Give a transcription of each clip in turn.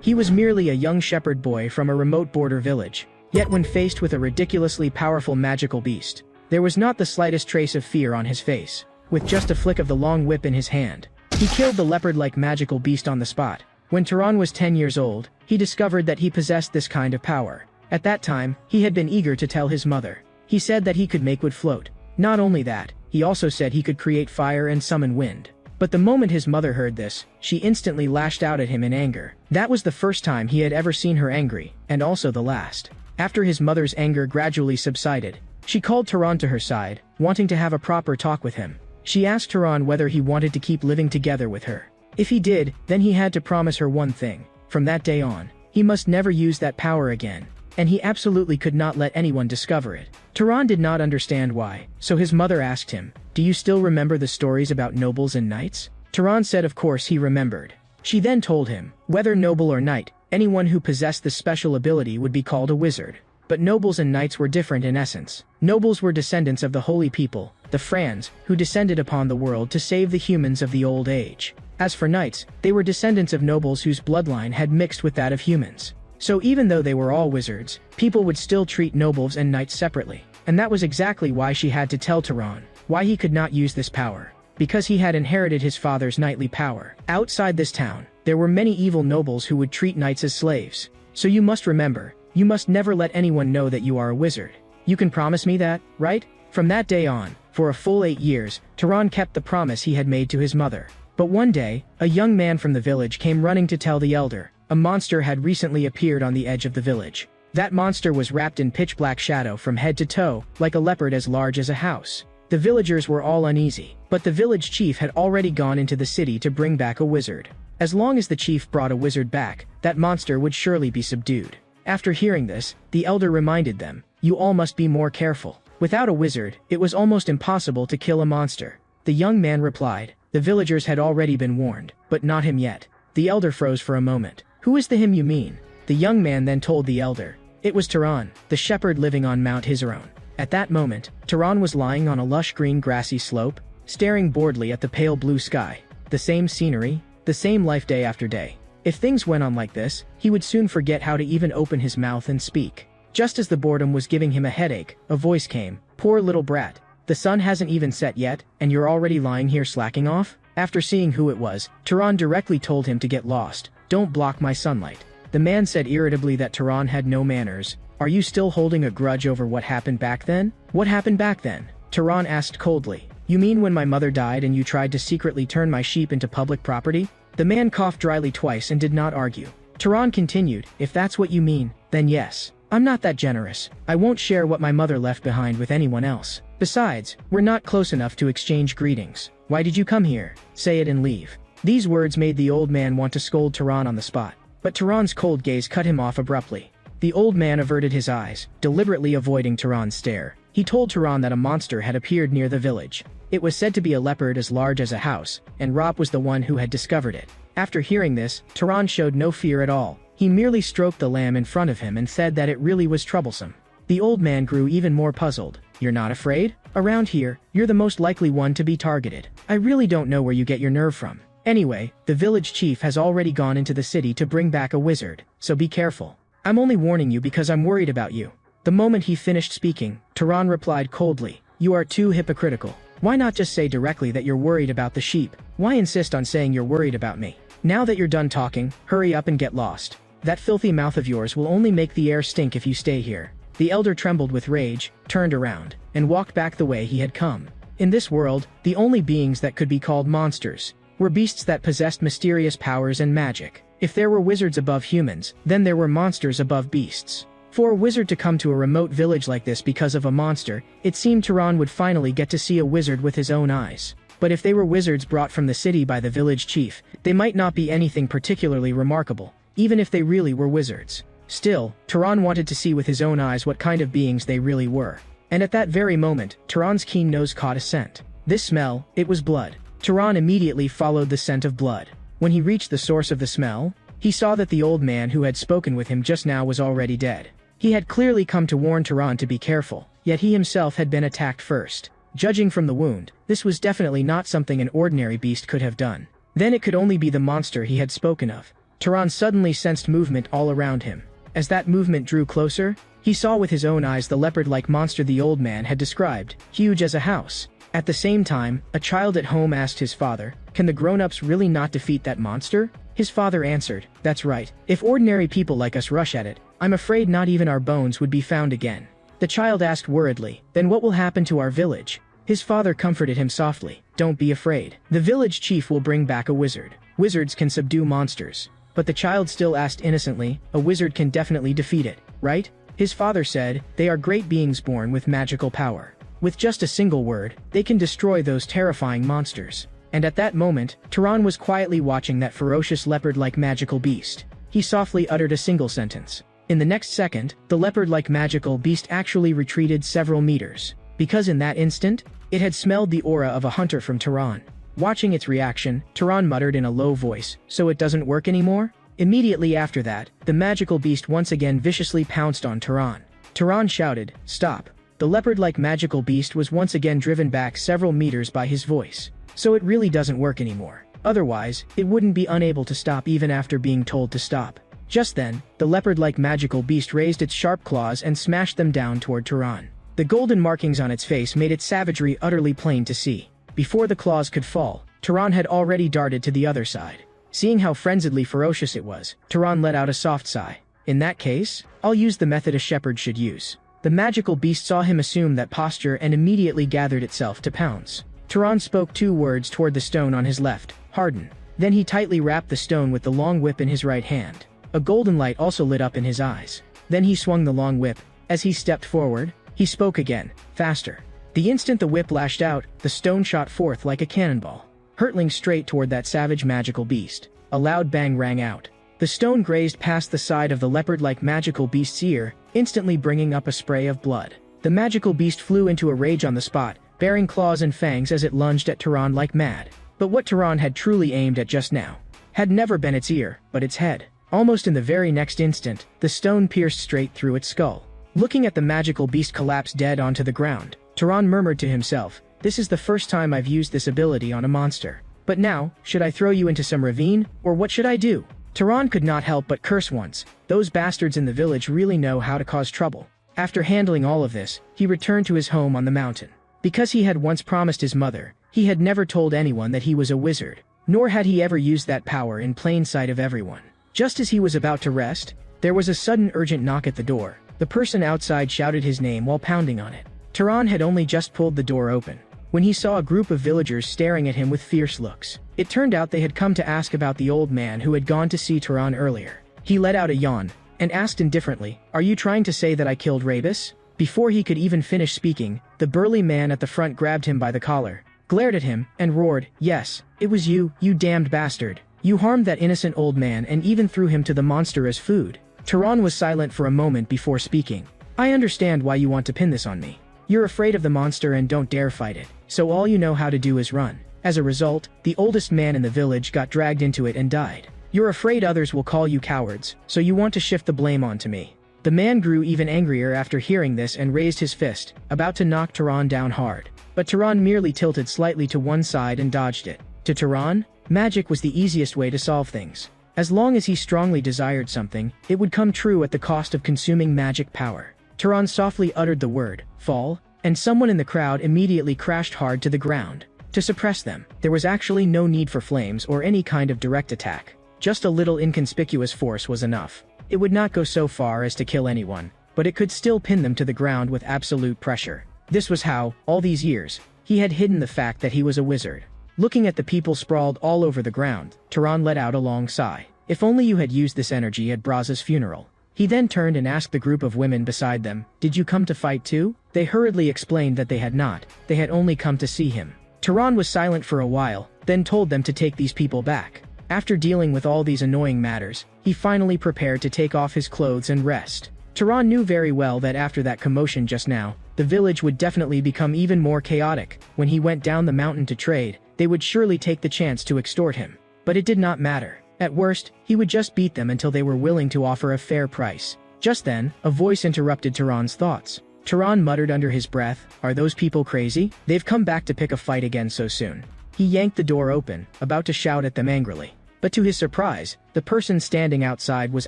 He was merely a young shepherd boy from a remote border village. Yet when faced with a ridiculously powerful magical beast, there was not the slightest trace of fear on his face. With just a flick of the long whip in his hand, he killed the leopard-like magical beast on the spot. When Turan was 10 years old, he discovered that he possessed this kind of power. At that time, he had been eager to tell his mother. He said that he could make wood float. Not only that, he also said he could create fire and summon wind. But the moment his mother heard this, she instantly lashed out at him in anger. That was the first time he had ever seen her angry, and also the last. After his mother's anger gradually subsided, she called Turan to her side, wanting to have a proper talk with him. She asked Turan whether he wanted to keep living together with her. If he did, then he had to promise her one thing. From that day on, he must never use that power again. And he absolutely could not let anyone discover it. Turan did not understand why, so his mother asked him, "Do you still remember the stories about nobles and knights?" Turan said of course he remembered. She then told him, whether noble or knight, anyone who possessed this special ability would be called a wizard. But nobles and knights were different in essence. Nobles were descendants of the holy people, the Frans, who descended upon the world to save the humans of the old age. As for knights, they were descendants of nobles whose bloodline had mixed with that of humans. So even though they were all wizards, people would still treat nobles and knights separately. And that was exactly why she had to tell Turan why he could not use this power. Because he had inherited his father's knightly power. Outside this town, there were many evil nobles who would treat knights as slaves. So you must remember, you must never let anyone know that you are a wizard. You can promise me that, right? From that day on, for a full 8 years, Turan kept the promise he had made to his mother. But one day, a young man from the village came running to tell the elder. A monster had recently appeared on the edge of the village. That monster was wrapped in pitch-black shadow from head to toe, like a leopard as large as a house. The villagers were all uneasy, but the village chief had already gone into the city to bring back a wizard. As long as the chief brought a wizard back, that monster would surely be subdued. After hearing this, the elder reminded them, "You all must be more careful. Without a wizard, it was almost impossible to kill a monster." The young man replied, "The villagers had already been warned, but not him yet." The elder froze for a moment. "Who is the him you mean?" The young man then told the elder. It was Turan, the shepherd living on Mount Hizaron. At that moment, Turan was lying on a lush green grassy slope, staring boredly at the pale blue sky. The same scenery, the same life day after day. If things went on like this, he would soon forget how to even open his mouth and speak. Just as the boredom was giving him a headache, a voice came. "Poor little brat. The sun hasn't even set yet, and you're already lying here slacking off?" After seeing who it was, Turan directly told him to get lost. "Don't block my sunlight." The man said irritably that Turan had no manners. "Are you still holding a grudge over what happened back then?" "What happened back then?" Turan asked coldly. "You mean when my mother died and you tried to secretly turn my sheep into public property?" The man coughed dryly twice and did not argue. Turan continued, "If that's what you mean, then yes. I'm not that generous. I won't share what my mother left behind with anyone else. Besides, we're not close enough to exchange greetings. Why did you come here? Say it and leave." These words made the old man want to scold Turan on the spot. But Turan's cold gaze cut him off abruptly. The old man averted his eyes, deliberately avoiding Turan's stare. He told Turan that a monster had appeared near the village. It was said to be a leopard as large as a house, and Rop was the one who had discovered it. After hearing this, Turan showed no fear at all. He merely stroked the lamb in front of him and said that it really was troublesome. The old man grew even more puzzled. "You're not afraid? Around here, you're the most likely one to be targeted. I really don't know where you get your nerve from. Anyway, the village chief has already gone into the city to bring back a wizard, so be careful. I'm only warning you because I'm worried about you." The moment he finished speaking, Turan replied coldly, "You are too hypocritical. Why not just say directly that you're worried about the sheep? Why insist on saying you're worried about me? Now that you're done talking, hurry up and get lost. That filthy mouth of yours will only make the air stink if you stay here." The elder trembled with rage, turned around, and walked back the way he had come. In this world, the only beings that could be called monsters were beasts that possessed mysterious powers and magic. If there were wizards above humans, then there were monsters above beasts. For a wizard to come to a remote village like this because of a monster, it seemed Turan would finally get to see a wizard with his own eyes. But if they were wizards brought from the city by the village chief, they might not be anything particularly remarkable, even if they really were wizards. Still, Turan wanted to see with his own eyes what kind of beings they really were. And at that very moment, Turan's keen nose caught a scent. This smell, it was blood. Turan immediately followed the scent of blood. When he reached the source of the smell, he saw that the old man who had spoken with him just now was already dead. He had clearly come to warn Turan to be careful, yet he himself had been attacked first. Judging from the wound, this was definitely not something an ordinary beast could have done. Then it could only be the monster he had spoken of. Turan suddenly sensed movement all around him. As that movement drew closer, he saw with his own eyes the leopard-like monster the old man had described, huge as a house. At the same time, a child at home asked his father, "Can the grown-ups really not defeat that monster?" His father answered, "That's right. If ordinary people like us rush at it, I'm afraid not even our bones would be found again." The child asked worriedly, "Then what will happen to our village?" His father comforted him softly, "Don't be afraid. The village chief will bring back a wizard. Wizards can subdue monsters." But the child still asked innocently, "A wizard can definitely defeat it, right?" His father said, "They are great beings born with magical power. With just a single word, they can destroy those terrifying monsters." And at that moment, Turan was quietly watching that ferocious leopard-like magical beast. He softly uttered a single sentence. In the next second, the leopard-like magical beast actually retreated several meters. Because in that instant, it had smelled the aura of a hunter from Turan. Watching its reaction, Turan muttered in a low voice, "So it doesn't work anymore?" Immediately after that, the magical beast once again viciously pounced on Turan. Turan shouted, "Stop." The leopard-like magical beast was once again driven back several meters by his voice. So it really doesn't work anymore. Otherwise, it wouldn't be unable to stop even after being told to stop. Just then, the leopard-like magical beast raised its sharp claws and smashed them down toward Turan. The golden markings on its face made its savagery utterly plain to see. Before the claws could fall, Turan had already darted to the other side. Seeing how frenziedly ferocious it was, Turan let out a soft sigh. "In that case, I'll use the method a shepherd should use." The magical beast saw him assume that posture and immediately gathered itself to pounce. Turan spoke 2 words toward the stone on his left, "Harden." Then he tightly wrapped the stone with the long whip in his right hand. A golden light also lit up in his eyes. Then he swung the long whip. As he stepped forward, he spoke again, "Faster." The instant the whip lashed out, the stone shot forth like a cannonball, hurtling straight toward that savage magical beast. A loud bang rang out. The stone grazed past the side of the leopard-like magical beast's ear, instantly bringing up a spray of blood. The magical beast flew into a rage on the spot, baring claws and fangs as it lunged at Turan like mad. But what Turan had truly aimed at just now had never been its ear, but its head. Almost in the very next instant, the stone pierced straight through its skull. Looking at the magical beast collapse dead onto the ground, Turan murmured to himself, "This is the first time I've used this ability on a monster. But now, should I throw you into some ravine, or what should I do?" Turan could not help but curse once. Those bastards in the village really know how to cause trouble. After handling all of this, he returned to his home on the mountain. Because he had once promised his mother, he had never told anyone that he was a wizard, nor had he ever used that power in plain sight of everyone. Just as he was about to rest, there was a sudden urgent knock at the door. The person outside shouted his name while pounding on it. Turan had only just pulled the door open when he saw a group of villagers staring at him with fierce looks. It turned out they had come to ask about the old man who had gone to see Turan earlier. He let out a yawn and asked indifferently, "Are you trying to say that I killed Rabus?" Before he could even finish speaking, the burly man at the front grabbed him by the collar, glared at him, and roared, "Yes, it was you, you damned bastard. You harmed that innocent old man and even threw him to the monster as food." Turan was silent for a moment before speaking. "I understand why you want to pin this on me. You're afraid of the monster and don't dare fight it, so all you know how to do is run. As a result, the oldest man in the village got dragged into it and died. You're afraid others will call you cowards, so you want to shift the blame onto me." The man grew even angrier after hearing this and raised his fist, about to knock Turan down hard. But Turan merely tilted slightly to one side and dodged it. To Turan, magic was the easiest way to solve things. As long as he strongly desired something, it would come true at the cost of consuming magic power. Turan softly uttered the word, "Fall," and someone in the crowd immediately crashed hard to the ground. To suppress them, there was actually no need for flames or any kind of direct attack. Just a little inconspicuous force was enough. It would not go so far as to kill anyone, but it could still pin them to the ground with absolute pressure. This was how, all these years, he had hidden the fact that he was a wizard. Looking at the people sprawled all over the ground, Turan let out a long sigh. If only you had used this energy at Braza's funeral. He then turned and asked the group of women beside them, "Did you come to fight too?" They hurriedly explained that they had not. They had only come to see him. Turan was silent for a while, then told them to take these people back. After dealing with all these annoying matters, he finally prepared to take off his clothes and rest. Turan knew very well that after that commotion just now, the village would definitely become even more chaotic. When he went down the mountain to trade, they would surely take the chance to extort him. But it did not matter. At worst, he would just beat them until they were willing to offer a fair price. Just then, a voice interrupted Turan's thoughts. Turan muttered under his breath, "Are those people crazy? They've come back to pick a fight again so soon." He yanked the door open, about to shout at them angrily. But to his surprise, the person standing outside was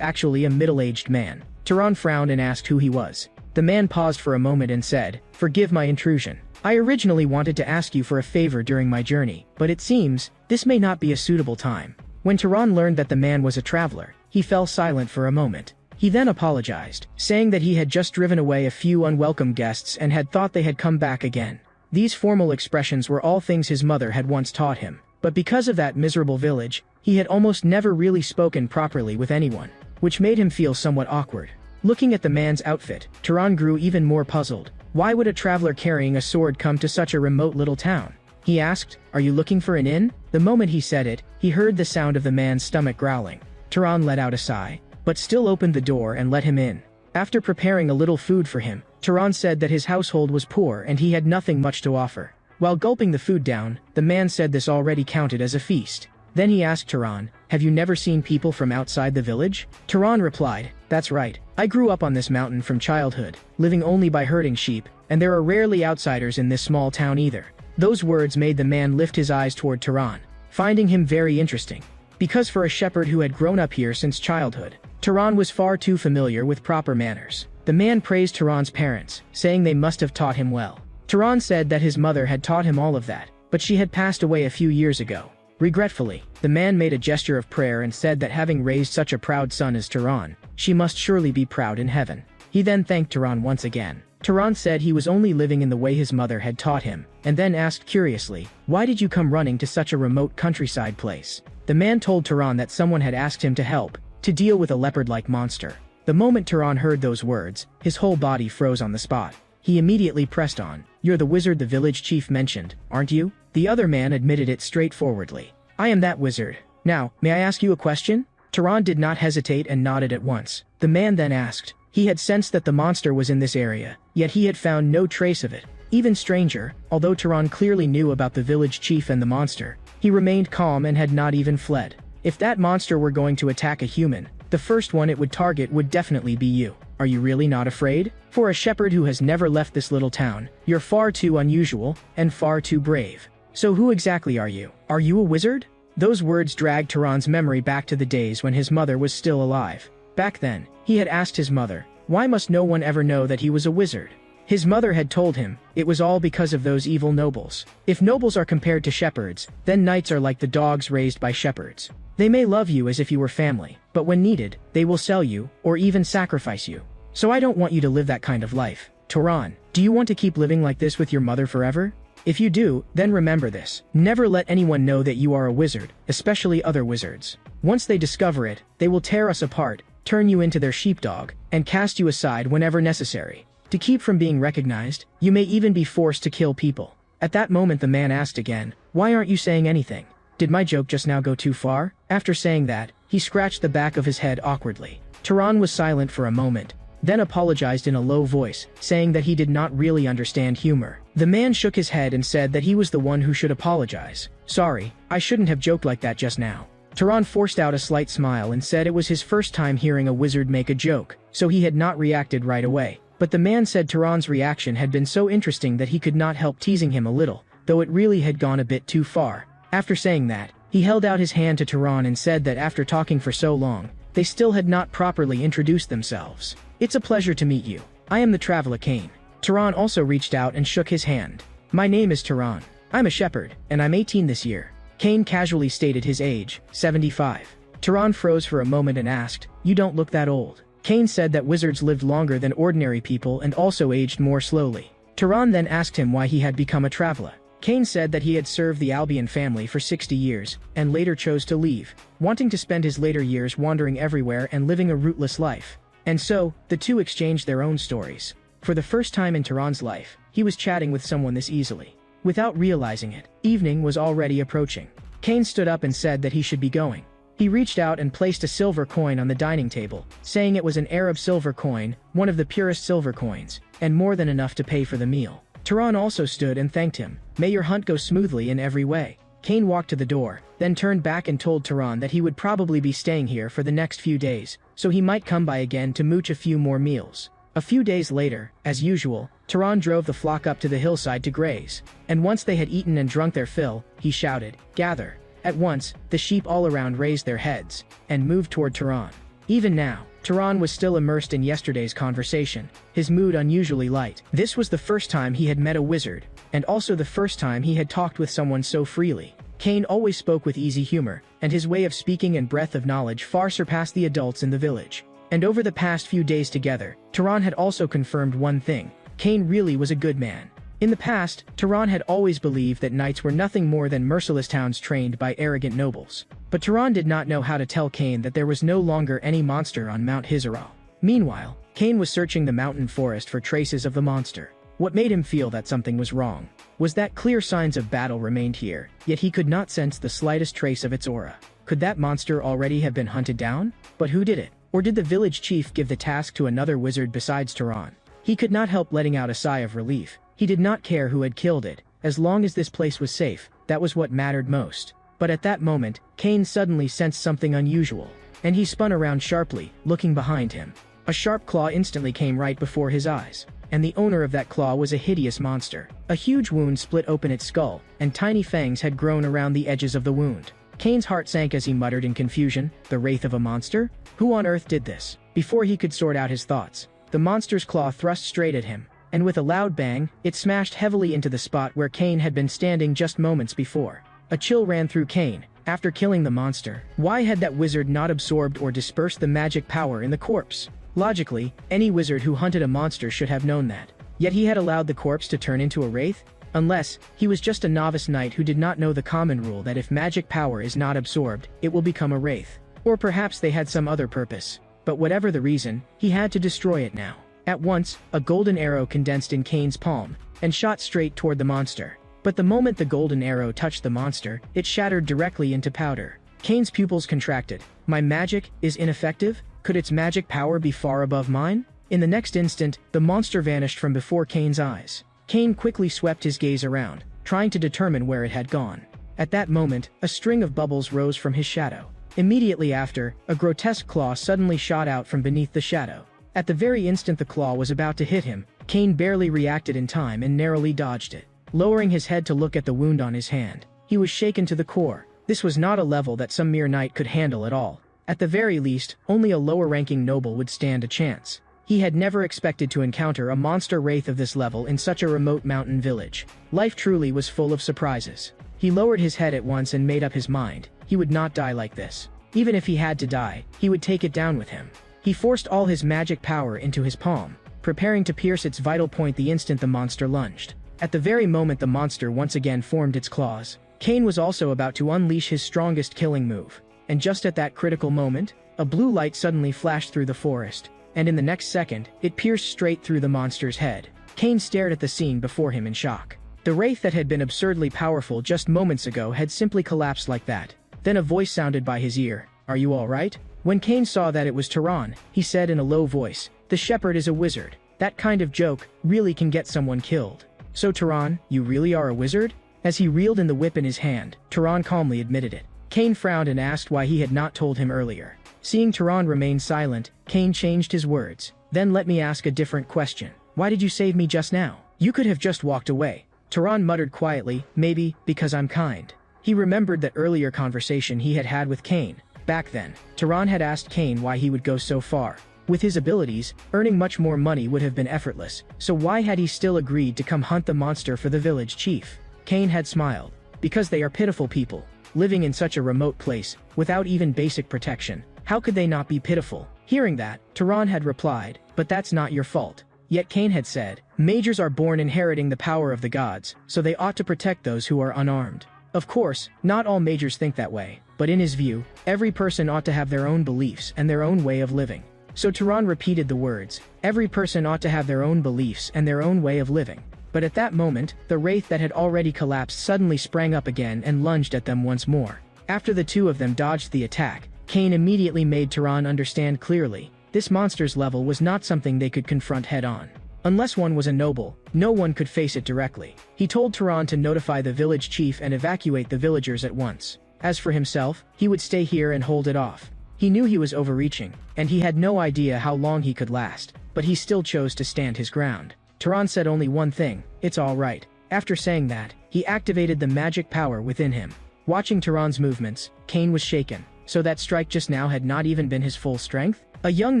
actually a middle-aged man. Turan frowned and asked who he was. The man paused for a moment and said, "Forgive my intrusion. I originally wanted to ask you for a favor during my journey, but it seems this may not be a suitable time." When Turan learned that the man was a traveler, he fell silent for a moment. He then apologized, saying that he had just driven away a few unwelcome guests and had thought they had come back again. These formal expressions were all things his mother had once taught him, but because of that miserable village, he had almost never really spoken properly with anyone, which made him feel somewhat awkward. Looking at the man's outfit, Turan grew even more puzzled. Why would a traveler carrying a sword come to such a remote little town? He asked, "Are you looking for an inn?" The moment he said it, he heard the sound of the man's stomach growling. Turan let out a sigh, but still opened the door and let him in. After preparing a little food for him, Turan said that his household was poor and he had nothing much to offer. While gulping the food down, the man said this already counted as a feast. Then he asked Turan, "Have you never seen people from outside the village?" Turan replied, "That's right. I grew up on this mountain from childhood, living only by herding sheep, and there are rarely outsiders in this small town either." Those words made the man lift his eyes toward Turan, finding him very interesting. Because for a shepherd who had grown up here since childhood, Turan was far too familiar with proper manners. The man praised Turan's parents, saying they must have taught him well. Turan said that his mother had taught him all of that, but she had passed away a few years ago. Regretfully, the man made a gesture of prayer and said that having raised such a proud son as Turan, she must surely be proud in heaven. He then thanked Turan once again. Turan said he was only living in the way his mother had taught him, and then asked curiously, "Why did you come running to such a remote countryside place?" The man told Turan that someone had asked him to help, to deal with a leopard-like monster. The moment Turan heard those words, his whole body froze on the spot. He immediately pressed on, "You're the wizard the village chief mentioned, aren't you?" The other man admitted it straightforwardly. "I am that wizard. Now, may I ask you a question?" Turan did not hesitate and nodded at once. The man then asked. He had sensed that the monster was in this area, yet he had found no trace of it. Even stranger, although Turan clearly knew about the village chief and the monster, he remained calm and had not even fled. If that monster were going to attack a human, the first one it would target would definitely be you. Are you really not afraid? For a shepherd who has never left this little town, you're far too unusual and far too brave. So who exactly are you? Are you a wizard? Those words dragged Turan's memory back to the days when his mother was still alive. Back then, he had asked his mother, why must no one ever know that he was a wizard? His mother had told him, it was all because of those evil nobles. If nobles are compared to shepherds, then knights are like the dogs raised by shepherds. They may love you as if you were family, but when needed, they will sell you, or even sacrifice you. So I don't want you to live that kind of life. Turan, do you want to keep living like this with your mother forever? If you do, then remember this. Never let anyone know that you are a wizard, especially other wizards. Once they discover it, they will tear us apart, turn you into their sheepdog, and cast you aside whenever necessary. To keep from being recognized, you may even be forced to kill people. At that moment the man asked again, why aren't you saying anything? Did my joke just now go too far? After saying that, he scratched the back of his head awkwardly. Turan was silent for a moment, then apologized in a low voice, saying that he did not really understand humor. The man shook his head and said that he was the one who should apologize. Sorry, I shouldn't have joked like that just now. Turan forced out a slight smile and said it was his first time hearing a wizard make a joke, so he had not reacted right away. But the man said Turan's reaction had been so interesting that he could not help teasing him a little, though it really had gone a bit too far. After saying that, he held out his hand to Turan and said that after talking for so long, they still had not properly introduced themselves. It's a pleasure to meet you. I am the traveler Kane. Turan also reached out and shook his hand. My name is Turan. I'm a shepherd, and I'm 18 this year. Kane casually stated his age, 75. Turan froze for a moment and asked, you don't look that old. Kane said that wizards lived longer than ordinary people and also aged more slowly. Turan then asked him why he had become a traveler. Kane said that he had served the Albion family for 60 years, and later chose to leave, wanting to spend his later years wandering everywhere and living a rootless life. And so, the two exchanged their own stories. For the first time in Turan's life, he was chatting with someone this easily. Without realizing it, evening was already approaching. Kane stood up and said that he should be going. He reached out and placed a silver coin on the dining table, saying it was an Arab silver coin, one of the purest silver coins, and more than enough to pay for the meal. Turan also stood and thanked him. May your hunt go smoothly in every way. Kane walked to the door, then turned back and told Turan that he would probably be staying here for the next few days, so he might come by again to mooch a few more meals. A few days later, as usual, Turan drove the flock up to the hillside to graze, and once they had eaten and drunk their fill, he shouted, gather. At once, the sheep all around raised their heads and moved toward Tehran. Even now, Tehran was still immersed in yesterday's conversation, his mood unusually light. This was the first time he had met a wizard, and also the first time he had talked with someone so freely. Cain always spoke with easy humor, and his way of speaking and breadth of knowledge far surpassed the adults in the village. And over the past few days together, Tehran had also confirmed one thing: Cain really was a good man. In the past, Tehran had always believed that knights were nothing more than merciless towns trained by arrogant nobles. But Tehran did not know how to tell Cain that there was no longer any monster on Mount Hizaral. Meanwhile, Cain was searching the mountain forest for traces of the monster. What made him feel that something was wrong was that clear signs of battle remained here, yet he could not sense the slightest trace of its aura. Could that monster already have been hunted down? But who did it? Or did the village chief give the task to another wizard besides Tehran? He could not help letting out a sigh of relief. He did not care who had killed it, as long as this place was safe, that was what mattered most. But at that moment, Cain suddenly sensed something unusual, and he spun around sharply, looking behind him. A sharp claw instantly came right before his eyes, and the owner of that claw was a hideous monster. A huge wound split open its skull, and tiny fangs had grown around the edges of the wound. Cain's heart sank as he muttered in confusion, "The wraith of a monster? Who on earth did this?" Before he could sort out his thoughts, the monster's claw thrust straight at him, and with a loud bang, it smashed heavily into the spot where Cain had been standing just moments before. A chill ran through Cain. After killing the monster, why had that wizard not absorbed or dispersed the magic power in the corpse? Logically, any wizard who hunted a monster should have known that. Yet he had allowed the corpse to turn into a wraith? Unless, he was just a novice knight who did not know the common rule that if magic power is not absorbed, it will become a wraith. Or perhaps they had some other purpose. But whatever the reason, he had to destroy it now. At once, a golden arrow condensed in Cain's palm, and shot straight toward the monster. But the moment the golden arrow touched the monster, it shattered directly into powder. Cain's pupils contracted. My magic is ineffective? Could its magic power be far above mine? In the next instant, the monster vanished from before Cain's eyes. Cain quickly swept his gaze around, trying to determine where it had gone. At that moment, a string of bubbles rose from his shadow. Immediately after, a grotesque claw suddenly shot out from beneath the shadow. At the very instant the claw was about to hit him, Cain barely reacted in time and narrowly dodged it. Lowering his head to look at the wound on his hand, he was shaken to the core. This was not a level that some mere knight could handle at all. At the very least, only a lower-ranking noble would stand a chance. He had never expected to encounter a monster wraith of this level in such a remote mountain village. Life truly was full of surprises. He lowered his head at once and made up his mind. He would not die like this. Even if he had to die, he would take it down with him. He forced all his magic power into his palm, preparing to pierce its vital point the instant the monster lunged. At the very moment the monster once again formed its claws, Cain was also about to unleash his strongest killing move. And just at that critical moment, a blue light suddenly flashed through the forest, and in the next second, it pierced straight through the monster's head. Cain stared at the scene before him in shock. The wraith that had been absurdly powerful just moments ago had simply collapsed like that. Then a voice sounded by his ear. "Are you all right?" When Cain saw that it was Tehran, he said in a low voice, "The shepherd is a wizard. That kind of joke really can get someone killed." "So Tehran, you really are a wizard?" As he reeled in the whip in his hand, Tehran calmly admitted it. Cain frowned and asked why he had not told him earlier. Seeing Tehran remain silent, Cain changed his words. "Then let me ask a different question. Why did you save me just now? You could have just walked away." Tehran muttered quietly, "Maybe, because I'm kind." He remembered that earlier conversation he had had with Cain. Back then, Tehran had asked Cain why he would go so far. With his abilities, earning much more money would have been effortless, so why had he still agreed to come hunt the monster for the village chief? Cain had smiled. Because they are pitiful people, living in such a remote place, without even basic protection. How could they not be pitiful? Hearing that, Tehran had replied, "But that's not your fault." Yet Cain had said, "Mages are born inheriting the power of the gods, so they ought to protect those who are unarmed." Of course, not all mages think that way, but in his view, every person ought to have their own beliefs and their own way of living. So Tehran repeated the words, "Every person ought to have their own beliefs and their own way of living." But at that moment, the wraith that had already collapsed suddenly sprang up again and lunged at them once more. After the two of them dodged the attack, Cain immediately made Tehran understand clearly, this monster's level was not something they could confront head-on. Unless one was a noble, no one could face it directly. He told Tehran to notify the village chief and evacuate the villagers at once. As for himself, he would stay here and hold it off. He knew he was overreaching, and he had no idea how long he could last, but he still chose to stand his ground. Tehran said only one thing, "It's all right." After saying that, he activated the magic power within him. Watching Tehran's movements, Kane was shaken. So that strike just now had not even been his full strength? A young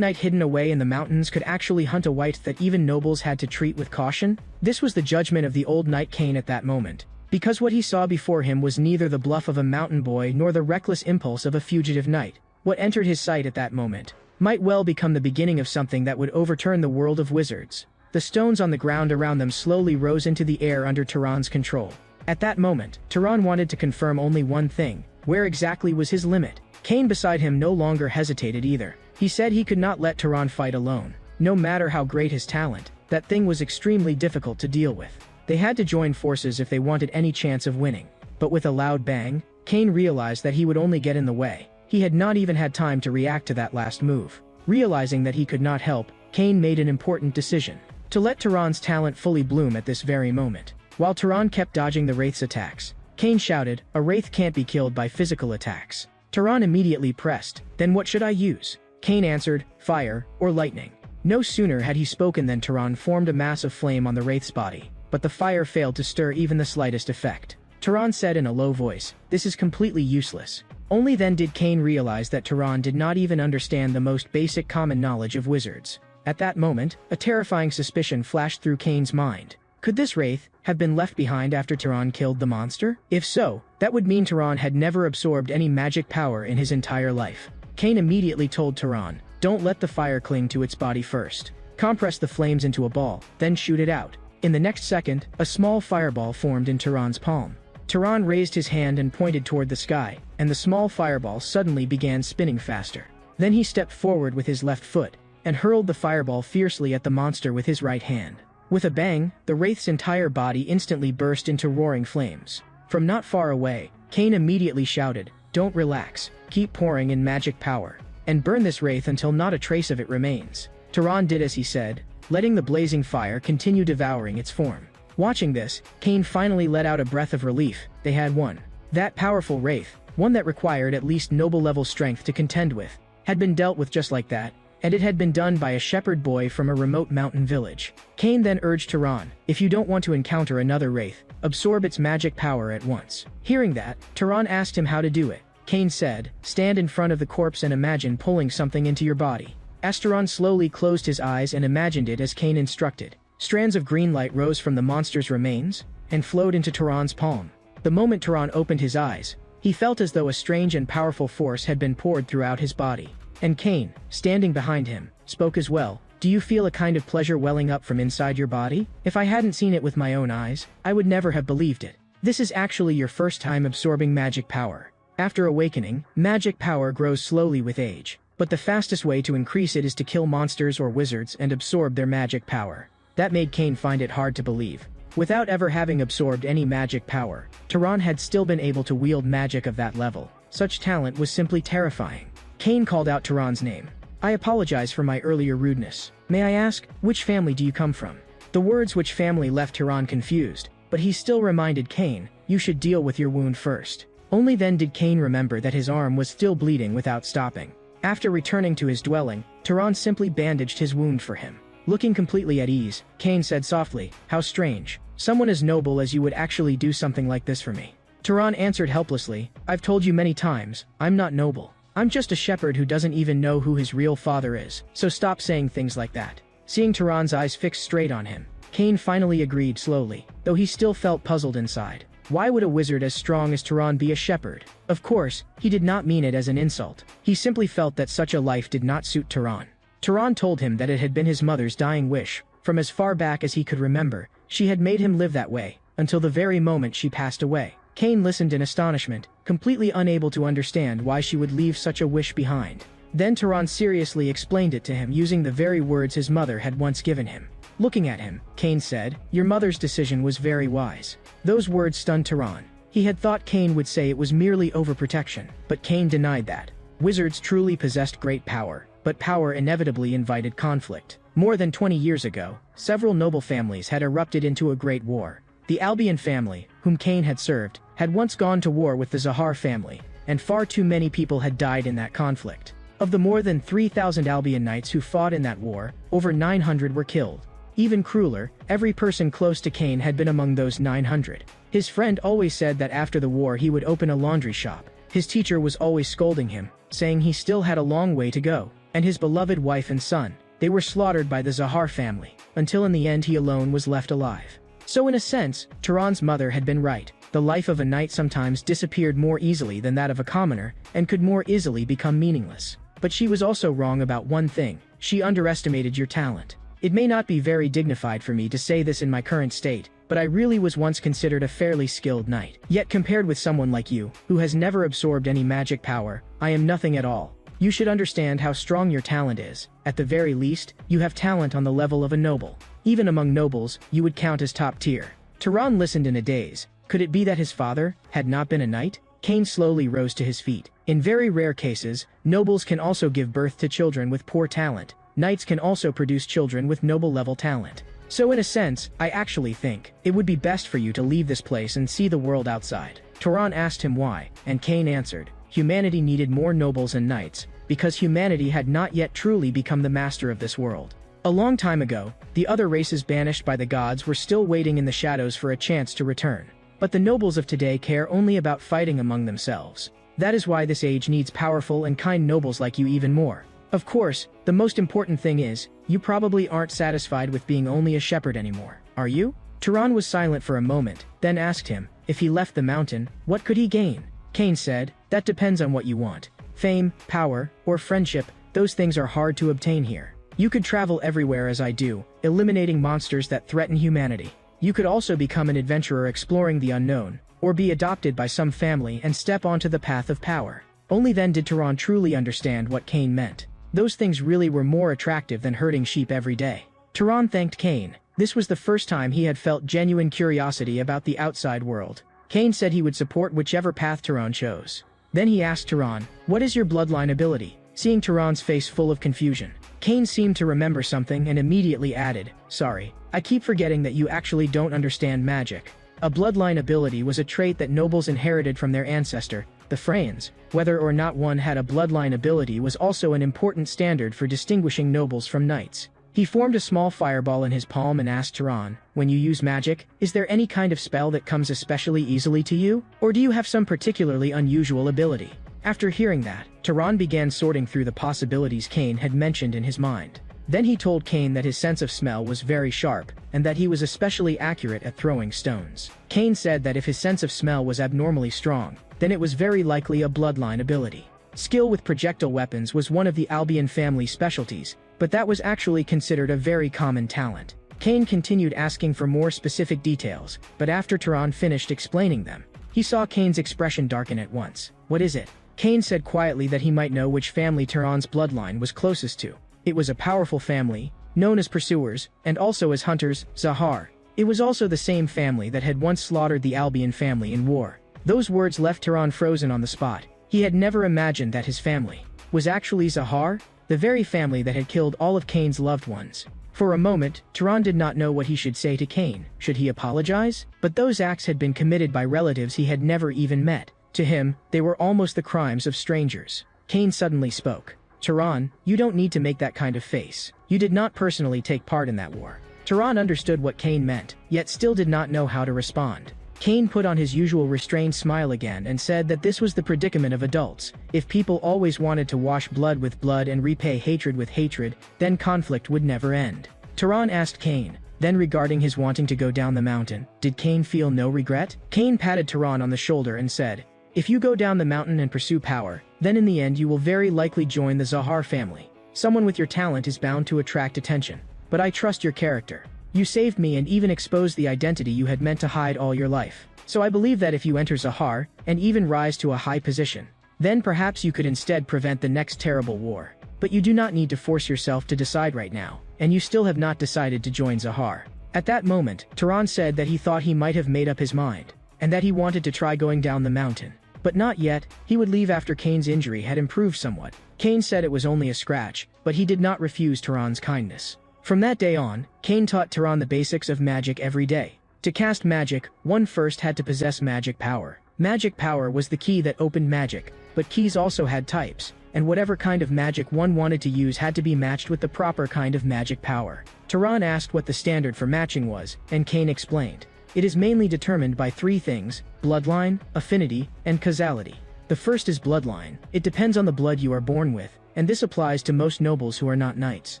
knight hidden away in the mountains could actually hunt a wight that even nobles had to treat with caution? This was the judgment of the old knight Kane at that moment. Because what he saw before him was neither the bluff of a mountain boy nor the reckless impulse of a fugitive knight. What entered his sight at that moment might well become the beginning of something that would overturn the world of wizards. The stones on the ground around them slowly rose into the air under Tehran's control. At that moment, Tehran wanted to confirm only one thing. Where exactly was his limit? Kane beside him no longer hesitated either. He said he could not let Tehran fight alone. No matter how great his talent, that thing was extremely difficult to deal with. They had to join forces if they wanted any chance of winning. But with a loud bang, Kane realized that he would only get in the way. He had not even had time to react to that last move. Realizing that he could not help, Kane made an important decision. To let Tehran's talent fully bloom at this very moment. While Tehran kept dodging the Wraith's attacks, Kane shouted, "A Wraith can't be killed by physical attacks." Tehran immediately pressed, "Then what should I use?" Kane answered, "Fire, or lightning." No sooner had he spoken than Tehran formed a mass of flame on the Wraith's body, but the fire failed to stir even the slightest effect. Tehran said in a low voice, "This is completely useless." Only then did Kane realize that Tehran did not even understand the most basic common knowledge of wizards. At that moment, a terrifying suspicion flashed through Kane's mind. Could this Wraith have been left behind after Tehran killed the monster? If so, that would mean Tehran had never absorbed any magic power in his entire life. Kane immediately told Tehran, "Don't let the fire cling to its body first. Compress the flames into a ball, then shoot it out." In the next second, a small fireball formed in Tehran's palm. Tehran raised his hand and pointed toward the sky, and the small fireball suddenly began spinning faster. Then he stepped forward with his left foot, and hurled the fireball fiercely at the monster with his right hand. With a bang, the Wraith's entire body instantly burst into roaring flames. From not far away, Kane immediately shouted, "Don't relax, keep pouring in magic power, and burn this Wraith until not a trace of it remains." Tehran did as he said, letting the blazing fire continue devouring its form. Watching this, Kane finally let out a breath of relief. They had won. That powerful Wraith, one that required at least noble-level strength to contend with, had been dealt with just like that, and it had been done by a shepherd boy from a remote mountain village. Kane then urged Tehran, "If you don't want to encounter another Wraith, absorb its magic power at once." Hearing that, Tehran asked him how to do it. Kane said, "Stand in front of the corpse and imagine pulling something into your body." Tehran slowly closed his eyes and imagined it as Kane instructed. Strands of green light rose from the monster's remains and flowed into Tehran's palm. The moment Tehran opened his eyes, he felt as though a strange and powerful force had been poured throughout his body. And Kane, standing behind him, spoke as well. "Do you feel a kind of pleasure welling up from inside your body? If I hadn't seen it with my own eyes, I would never have believed it. This is actually your first time absorbing magic power. After awakening, magic power grows slowly with age, but the fastest way to increase it is to kill monsters or wizards and absorb their magic power." That made Kane find it hard to believe. Without ever having absorbed any magic power, Tehran had still been able to wield magic of that level. Such talent was simply terrifying. Kane called out Tehran's name. "I apologize for my earlier rudeness. May I ask, which family do you come from?" The words "which family" left Tehran confused, but he still reminded Kane, "You should deal with your wound first." Only then did Kane remember that his arm was still bleeding without stopping. After returning to his dwelling, Tehran simply bandaged his wound for him. Looking completely at ease, Kane said softly, "How strange. Someone as noble as you would actually do something like this for me." Tehran answered helplessly, "I've told you many times, I'm not noble. I'm just a shepherd who doesn't even know who his real father is, so stop saying things like that." Seeing Tehran's eyes fixed straight on him, Kane finally agreed slowly, though he still felt puzzled inside. Why would a wizard as strong as Tehran be a shepherd? Of course, he did not mean it as an insult. He simply felt that such a life did not suit Tehran. Tehran told him that it had been his mother's dying wish. From as far back as he could remember, she had made him live that way, until the very moment she passed away. Kane listened in astonishment, completely unable to understand why she would leave such a wish behind. Then Tehran seriously explained it to him using the very words his mother had once given him. Looking at him, Kane said, "Your mother's decision was very wise." Those words stunned Tehran. He had thought Kane would say it was merely overprotection, but Kane denied that. Wizards truly possessed great power, but power inevitably invited conflict. More than 20 years ago, several noble families had erupted into a great war. The Albion family, whom Kane had served, had once gone to war with the Zahar family, and far too many people had died in that conflict. Of the more than 3,000 Albion knights who fought in that war, over 900 were killed. Even crueler, every person close to Kane had been among those 900. His friend always said that after the war he would open a laundry shop. His teacher was always scolding him, saying he still had a long way to go. And his beloved wife and son, they were slaughtered by the Zahar family, until in the end he alone was left alive. So in a sense, Turan's mother had been right. The life of a knight sometimes disappeared more easily than that of a commoner, and could more easily become meaningless. But she was also wrong about one thing: she underestimated your talent. It may not be very dignified for me to say this in my current state, but I really was once considered a fairly skilled knight. Yet compared with someone like you, who has never absorbed any magic power, I am nothing at all. You should understand how strong your talent is. At the very least, you have talent on the level of a noble. Even among nobles, you would count as top tier. Turan listened in a daze. Could it be that his father had not been a knight? Cain slowly rose to his feet. In very rare cases, nobles can also give birth to children with poor talent. Knights can also produce children with noble-level talent. So in a sense, I actually think it would be best for you to leave this place and see the world outside. Turan asked him why, and Cain answered, humanity needed more nobles and knights, because humanity had not yet truly become the master of this world. A long time ago, the other races banished by the gods were still waiting in the shadows for a chance to return. But the nobles of today care only about fighting among themselves. That is why this age needs powerful and kind nobles like you even more. Of course, the most important thing is, you probably aren't satisfied with being only a shepherd anymore, are you? Turan was silent for a moment, then asked him, if he left the mountain, what could he gain? Cain said, that depends on what you want. Fame, power, or friendship, those things are hard to obtain here. You could travel everywhere as I do, eliminating monsters that threaten humanity. You could also become an adventurer exploring the unknown, or be adopted by some family and step onto the path of power. Only then did Turan truly understand what Cain meant. Those things really were more attractive than herding sheep every day. Turan thanked Cain. This was the first time he had felt genuine curiosity about the outside world. Cain said he would support whichever path Turan chose. Then he asked Turan, what is your bloodline ability? Seeing Turan's face full of confusion, Cain seemed to remember something and immediately added, sorry, I keep forgetting that you actually don't understand magic. A bloodline ability was a trait that nobles inherited from their ancestor, the Freyans. Whether or not one had a bloodline ability was also an important standard for distinguishing nobles from knights. He formed a small fireball in his palm and asked Turan, when you use magic, is there any kind of spell that comes especially easily to you? Or do you have some particularly unusual ability? After hearing that, Turan began sorting through the possibilities Cain had mentioned in his mind. Then he told Cain that his sense of smell was very sharp, and that he was especially accurate at throwing stones. Cain said that if his sense of smell was abnormally strong, then it was very likely a bloodline ability. Skill with projectile weapons was one of the Albion family specialties, but that was actually considered a very common talent. Cain continued asking for more specific details, but after Turan finished explaining them, he saw Cain's expression darken at once. What is it? Cain said quietly that he might know which family Turan's bloodline was closest to. It was a powerful family, known as pursuers, and also as hunters, Zahar. It was also the same family that had once slaughtered the Albion family in war. Those words left Turan frozen on the spot. He had never imagined that his family was actually Zahar, the very family that had killed all of Cain's loved ones. For a moment, Turan did not know what he should say to Cain. Should he apologize? But those acts had been committed by relatives he had never even met. To him, they were almost the crimes of strangers. Cain suddenly spoke. Turan, you don't need to make that kind of face. You did not personally take part in that war. Turan understood what Cain meant, yet still did not know how to respond. Cain put on his usual restrained smile again and said that this was the predicament of adults. If people always wanted to wash blood with blood and repay hatred with hatred, then conflict would never end. Turan asked Cain, then regarding his wanting to go down the mountain, did Cain feel no regret? Cain patted Turan on the shoulder and said, if you go down the mountain and pursue power, then in the end you will very likely join the Zahar family. Someone with your talent is bound to attract attention. But I trust your character. You saved me and even exposed the identity you had meant to hide all your life. So I believe that if you enter Zahar, and even rise to a high position, then perhaps you could instead prevent the next terrible war. But you do not need to force yourself to decide right now, and you still have not decided to join Zahar. At that moment, Turan said that he thought he might have made up his mind, and that he wanted to try going down the mountain. But not yet, he would leave after Cain's injury had improved somewhat. Cain said it was only a scratch, but he did not refuse Turan's kindness. From that day on, Cain taught Turan the basics of magic every day. To cast magic, one first had to possess magic power. Magic power was the key that opened magic, but keys also had types, and whatever kind of magic one wanted to use had to be matched with the proper kind of magic power. Turan asked what the standard for matching was, and Cain explained. It is mainly determined by three things: bloodline, affinity, and causality. The first is bloodline. It depends on the blood you are born with, and this applies to most nobles who are not knights.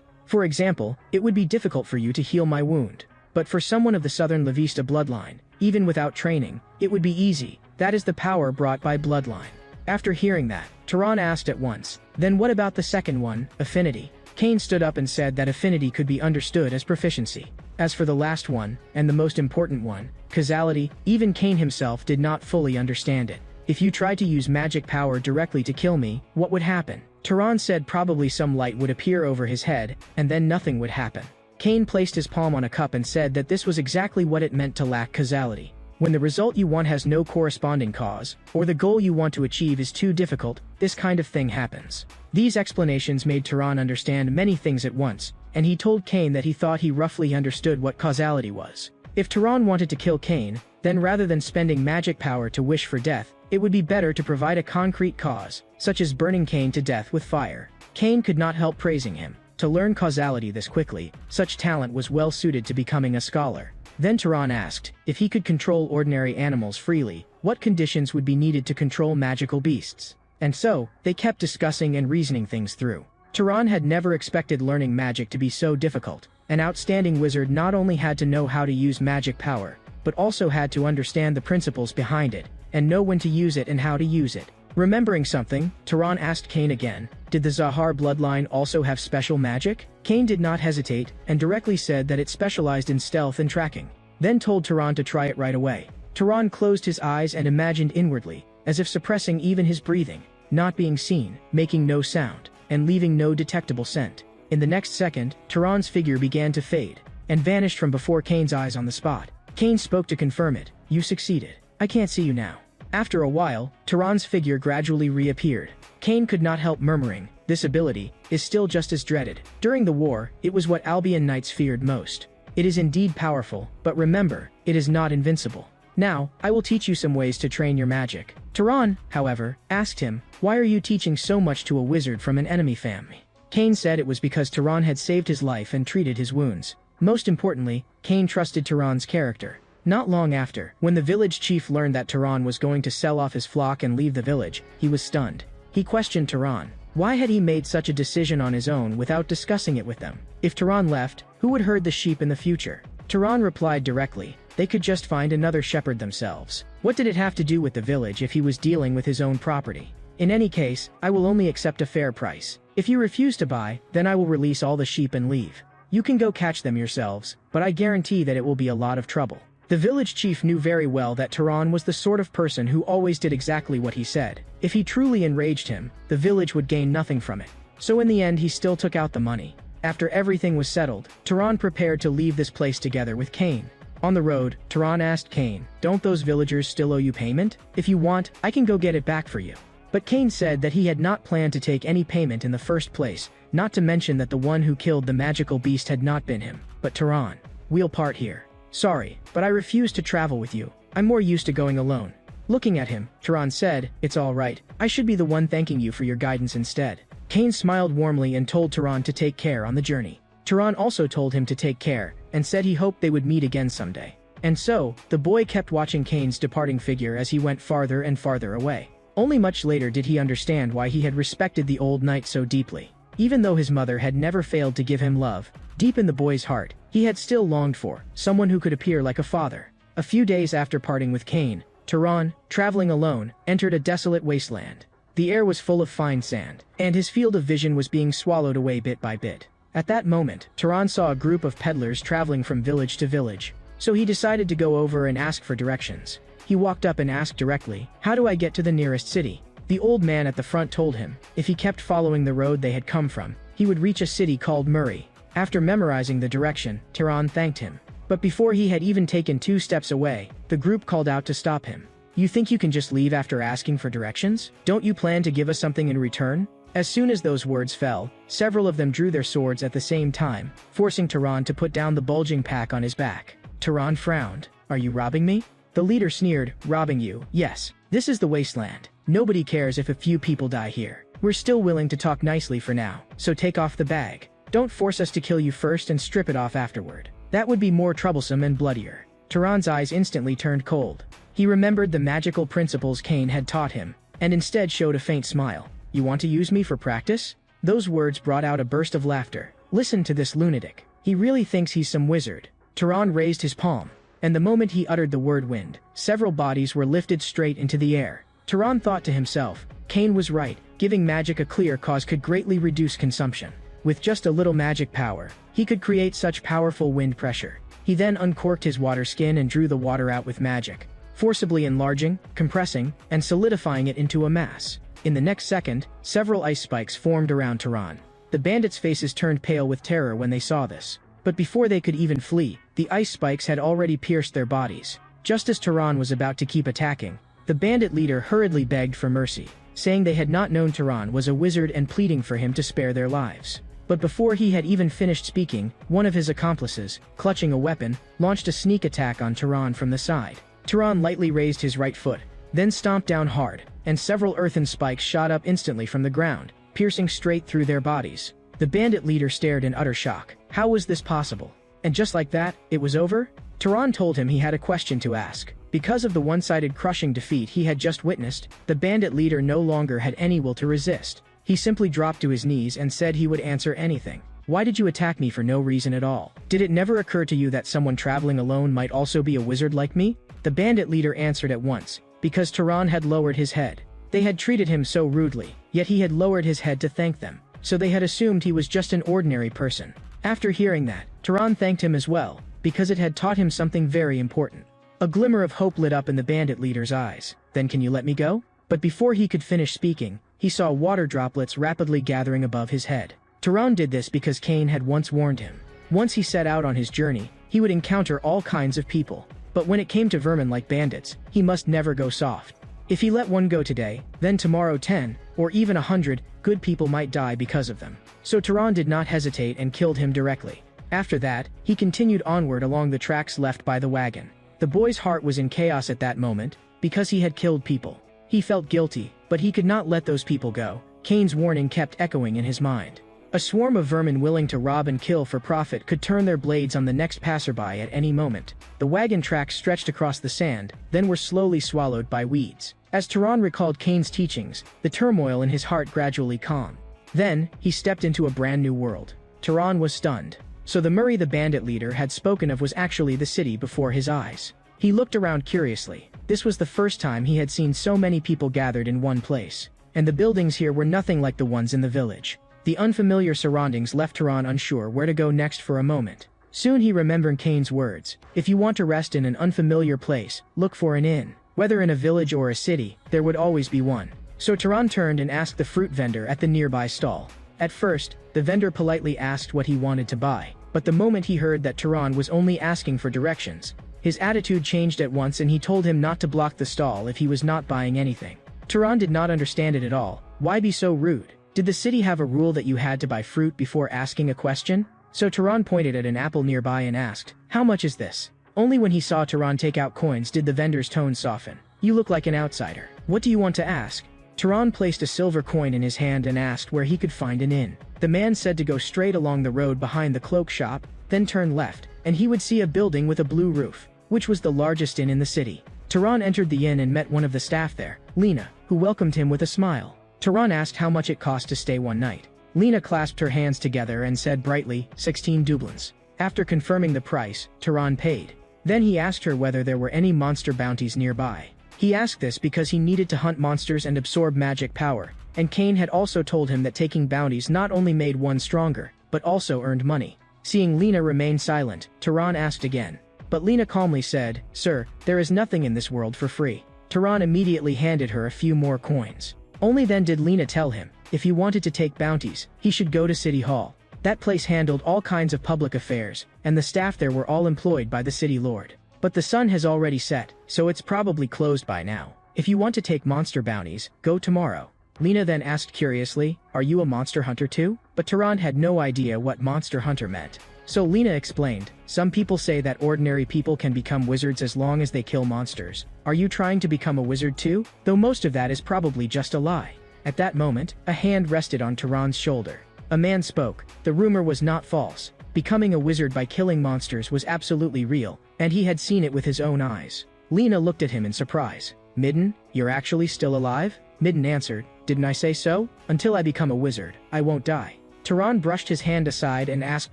For example, it would be difficult for you to heal my wound. But for someone of the Southern Levista bloodline, even without training, it would be easy. That is the power brought by bloodline. After hearing that, Tehran asked at once, "Then what about the second one, affinity?" Cain stood up and said that affinity could be understood as proficiency. As for the last one, and the most important one, causality, even Cain himself did not fully understand it. If you tried to use magic power directly to kill me, what would happen? Tehran said probably some light would appear over his head, and then nothing would happen. Cain placed his palm on a cup and said that this was exactly what it meant to lack causality. When the result you want has no corresponding cause, or the goal you want to achieve is too difficult, this kind of thing happens. These explanations made Tehran understand many things at once, and he told Cain that he thought he roughly understood what causality was. If Tehran wanted to kill Cain, then rather than spending magic power to wish for death, it would be better to provide a concrete cause, such as burning Cain to death with fire. Cain could not help praising him. To learn causality this quickly, such talent was well suited to becoming a scholar. Then Tehran asked, if he could control ordinary animals freely, what conditions would be needed to control magical beasts? And so, they kept discussing and reasoning things through. Tehran had never expected learning magic to be so difficult. An outstanding wizard not only had to know how to use magic power, but also had to understand the principles behind it, and know when to use it and how to use it. Remembering something, Tehran asked Cain again, did the Zahar bloodline also have special magic? Cain did not hesitate, and directly said that it specialized in stealth and tracking. Then told Tehran to try it right away. Tehran closed his eyes and imagined inwardly, as if suppressing even his breathing, not being seen, making no sound, and leaving no detectable scent. In the next second, Tehran's figure began to fade, and vanished from before Cain's eyes on the spot. Cain spoke to confirm it. You succeeded. I can't see you now. After a while, Tehran's figure gradually reappeared. Cain could not help murmuring, this ability is still just as dreaded. During the war, it was what Albion knights feared most. It is indeed powerful, but remember, it is not invincible. Now, I will teach you some ways to train your magic. Tehran, however, asked him, why are you teaching so much to a wizard from an enemy family? Cain said it was because Tehran had saved his life and treated his wounds. Most importantly, Cain trusted Tehran's character. Not long after, when the village chief learned that Tehran was going to sell off his flock and leave the village, he was stunned. He questioned Tehran. Why had he made such a decision on his own without discussing it with them? If Tehran left, who would herd the sheep in the future? Tehran replied directly, they could just find another shepherd themselves. What did it have to do with the village if he was dealing with his own property? In any case, I will only accept a fair price. If you refuse to buy, then I will release all the sheep and leave. You can go catch them yourselves, but I guarantee that it will be a lot of trouble. The village chief knew very well that Tehran was the sort of person who always did exactly what he said. If he truly enraged him, the village would gain nothing from it. So in the end he still took out the money. After everything was settled, Tehran prepared to leave this place together with Cain. On the road, Tehran asked Cain, don't those villagers still owe you payment? If you want, I can go get it back for you. But Cain said that he had not planned to take any payment in the first place, not to mention that the one who killed the magical beast had not been him, but Tehran. We'll part here. Sorry, but I refuse to travel with you. I'm more used to going alone. Looking at him, Tehran said, it's all right. I should be the one thanking you for your guidance instead. Cain smiled warmly and told Tehran to take care on the journey. Tehran also told him to take care, and said he hoped they would meet again someday. And so, the boy kept watching Cain's departing figure as he went farther and farther away. Only much later did he understand why he had respected the old knight so deeply. Even though his mother had never failed to give him love, deep in the boy's heart, he had still longed for someone who could appear like a father. A few days after parting with Cain, Tehran, traveling alone, entered a desolate wasteland. The air was full of fine sand, and his field of vision was being swallowed away bit by bit. At that moment, Tehran saw a group of peddlers traveling from village to village, so he decided to go over and ask for directions. He walked up and asked directly, how do I get to the nearest city? The old man at the front told him, if he kept following the road they had come from, he would reach a city called Murray. After memorizing the direction, Tehran thanked him. But before he had even taken 2 steps away, the group called out to stop him. You think you can just leave after asking for directions? Don't you plan to give us something in return? As soon as those words fell, several of them drew their swords at the same time, forcing Tehran to put down the bulging pack on his back. Tehran frowned. Are you robbing me? The leader sneered, robbing you? Yes. This is the wasteland. Nobody cares if a few people die here. We're still willing to talk nicely for now, so take off the bag. Don't force us to kill you first and strip it off afterward. That would be more troublesome and bloodier. Tehran's eyes instantly turned cold. He remembered the magical principles Cain had taught him, and instead showed a faint smile. "You want to use me for practice?" Those words brought out a burst of laughter. "Listen to this lunatic. He really thinks he's some wizard." Tehran raised his palm, and the moment he uttered the word wind, several bodies were lifted straight into the air. Tehran thought to himself, Cain was right, giving magic a clear cause could greatly reduce consumption. With just a little magic power, he could create such powerful wind pressure. He then uncorked his water skin and drew the water out with magic, forcibly enlarging, compressing, and solidifying it into a mass. In the next second, several ice spikes formed around Tehran. The bandits' faces turned pale with terror when they saw this. But before they could even flee, the ice spikes had already pierced their bodies. Just as Tehran was about to keep attacking, the bandit leader hurriedly begged for mercy, saying they had not known Tehran was a wizard and pleading for him to spare their lives. But before he had even finished speaking, one of his accomplices, clutching a weapon, launched a sneak attack on Tehran from the side. Tehran lightly raised his right foot, then stomped down hard, and several earthen spikes shot up instantly from the ground, piercing straight through their bodies. The bandit leader stared in utter shock. How was this possible? And just like that, it was over? Tehran told him he had a question to ask. Because of the one-sided crushing defeat he had just witnessed, the bandit leader no longer had any will to resist. He simply dropped to his knees and said he would answer anything. "Why did you attack me for no reason at all? Did it never occur to you that someone traveling alone might also be a wizard like me?" The bandit leader answered at once, because Tehran had lowered his head. They had treated him so rudely, yet he had lowered his head to thank them, so they had assumed he was just an ordinary person. After hearing that, Tehran thanked him as well, because it had taught him something very important. A glimmer of hope lit up in the bandit leader's eyes. "Then can you let me go?" But before he could finish speaking, he saw water droplets rapidly gathering above his head. Tehran did this because Cain had once warned him. Once he set out on his journey, he would encounter all kinds of people. But when it came to vermin like bandits, he must never go soft. If he let one go today, then tomorrow 10, or even 100, good people might die because of them. So Tehran did not hesitate and killed him directly. After that, he continued onward along the tracks left by the wagon. The boy's heart was in chaos at that moment, because he had killed people. He felt guilty, but he could not let those people go. Cain's warning kept echoing in his mind. A swarm of vermin willing to rob and kill for profit could turn their blades on the next passerby at any moment. The wagon tracks stretched across the sand, then were slowly swallowed by weeds. As Tehran recalled Cain's teachings, the turmoil in his heart gradually calmed. Then, he stepped into a brand new world. Tehran was stunned. So the Murray the bandit leader had spoken of was actually the city before his eyes. He looked around curiously. This was the first time he had seen so many people gathered in one place. And the buildings here were nothing like the ones in the village. The unfamiliar surroundings left Tehran unsure where to go next for a moment. Soon he remembered Cain's words. If you want to rest in an unfamiliar place, look for an inn. Whether in a village or a city, there would always be one. So Tehran turned and asked the fruit vendor at the nearby stall. At first, the vendor politely asked what he wanted to buy. But the moment he heard that Tehran was only asking for directions, his attitude changed at once and he told him not to block the stall if he was not buying anything. Tehran did not understand it at all. Why be so rude? Did the city have a rule that you had to buy fruit before asking a question? So Tehran pointed at an apple nearby and asked, "How much is this?" Only when he saw Tehran take out coins did the vendor's tone soften. "You look like an outsider. What do you want to ask?" Tehran placed a silver coin in his hand and asked where he could find an inn. The man said to go straight along the road behind the cloak shop, then turn left, and he would see a building with a blue roof, which was the largest inn in the city. Tehran entered the inn and met one of the staff there, Lena, who welcomed him with a smile. Tehran asked how much it cost to stay one night. Lena clasped her hands together and said brightly, 16 dublins. After confirming the price, Tehran paid. Then he asked her whether there were any monster bounties nearby. He asked this because he needed to hunt monsters and absorb magic power, and Cain had also told him that taking bounties not only made one stronger, but also earned money. Seeing Lena remain silent, Tehran asked again. But Lena calmly said, "Sir, there is nothing in this world for free." Tehran immediately handed her a few more coins. Only then did Lena tell him, if he wanted to take bounties, he should go to City Hall. That place handled all kinds of public affairs, and the staff there were all employed by the city lord. But the sun has already set, so it's probably closed by now. If you want to take monster bounties, go tomorrow. Lena then asked curiously, "Are you a monster hunter too?" But Tehran had no idea what monster hunter meant. So Lena explained, "Some people say that ordinary people can become wizards as long as they kill monsters. Are you trying to become a wizard too? Though most of that is probably just a lie." At that moment, a hand rested on Tehran's shoulder. A man spoke. The rumor was not false. Becoming a wizard by killing monsters was absolutely real, and he had seen it with his own eyes. Lena looked at him in surprise. "Midden, you're actually still alive?" Midden answered, "Didn't I say so? Until I become a wizard, I won't die." Taran brushed his hand aside and asked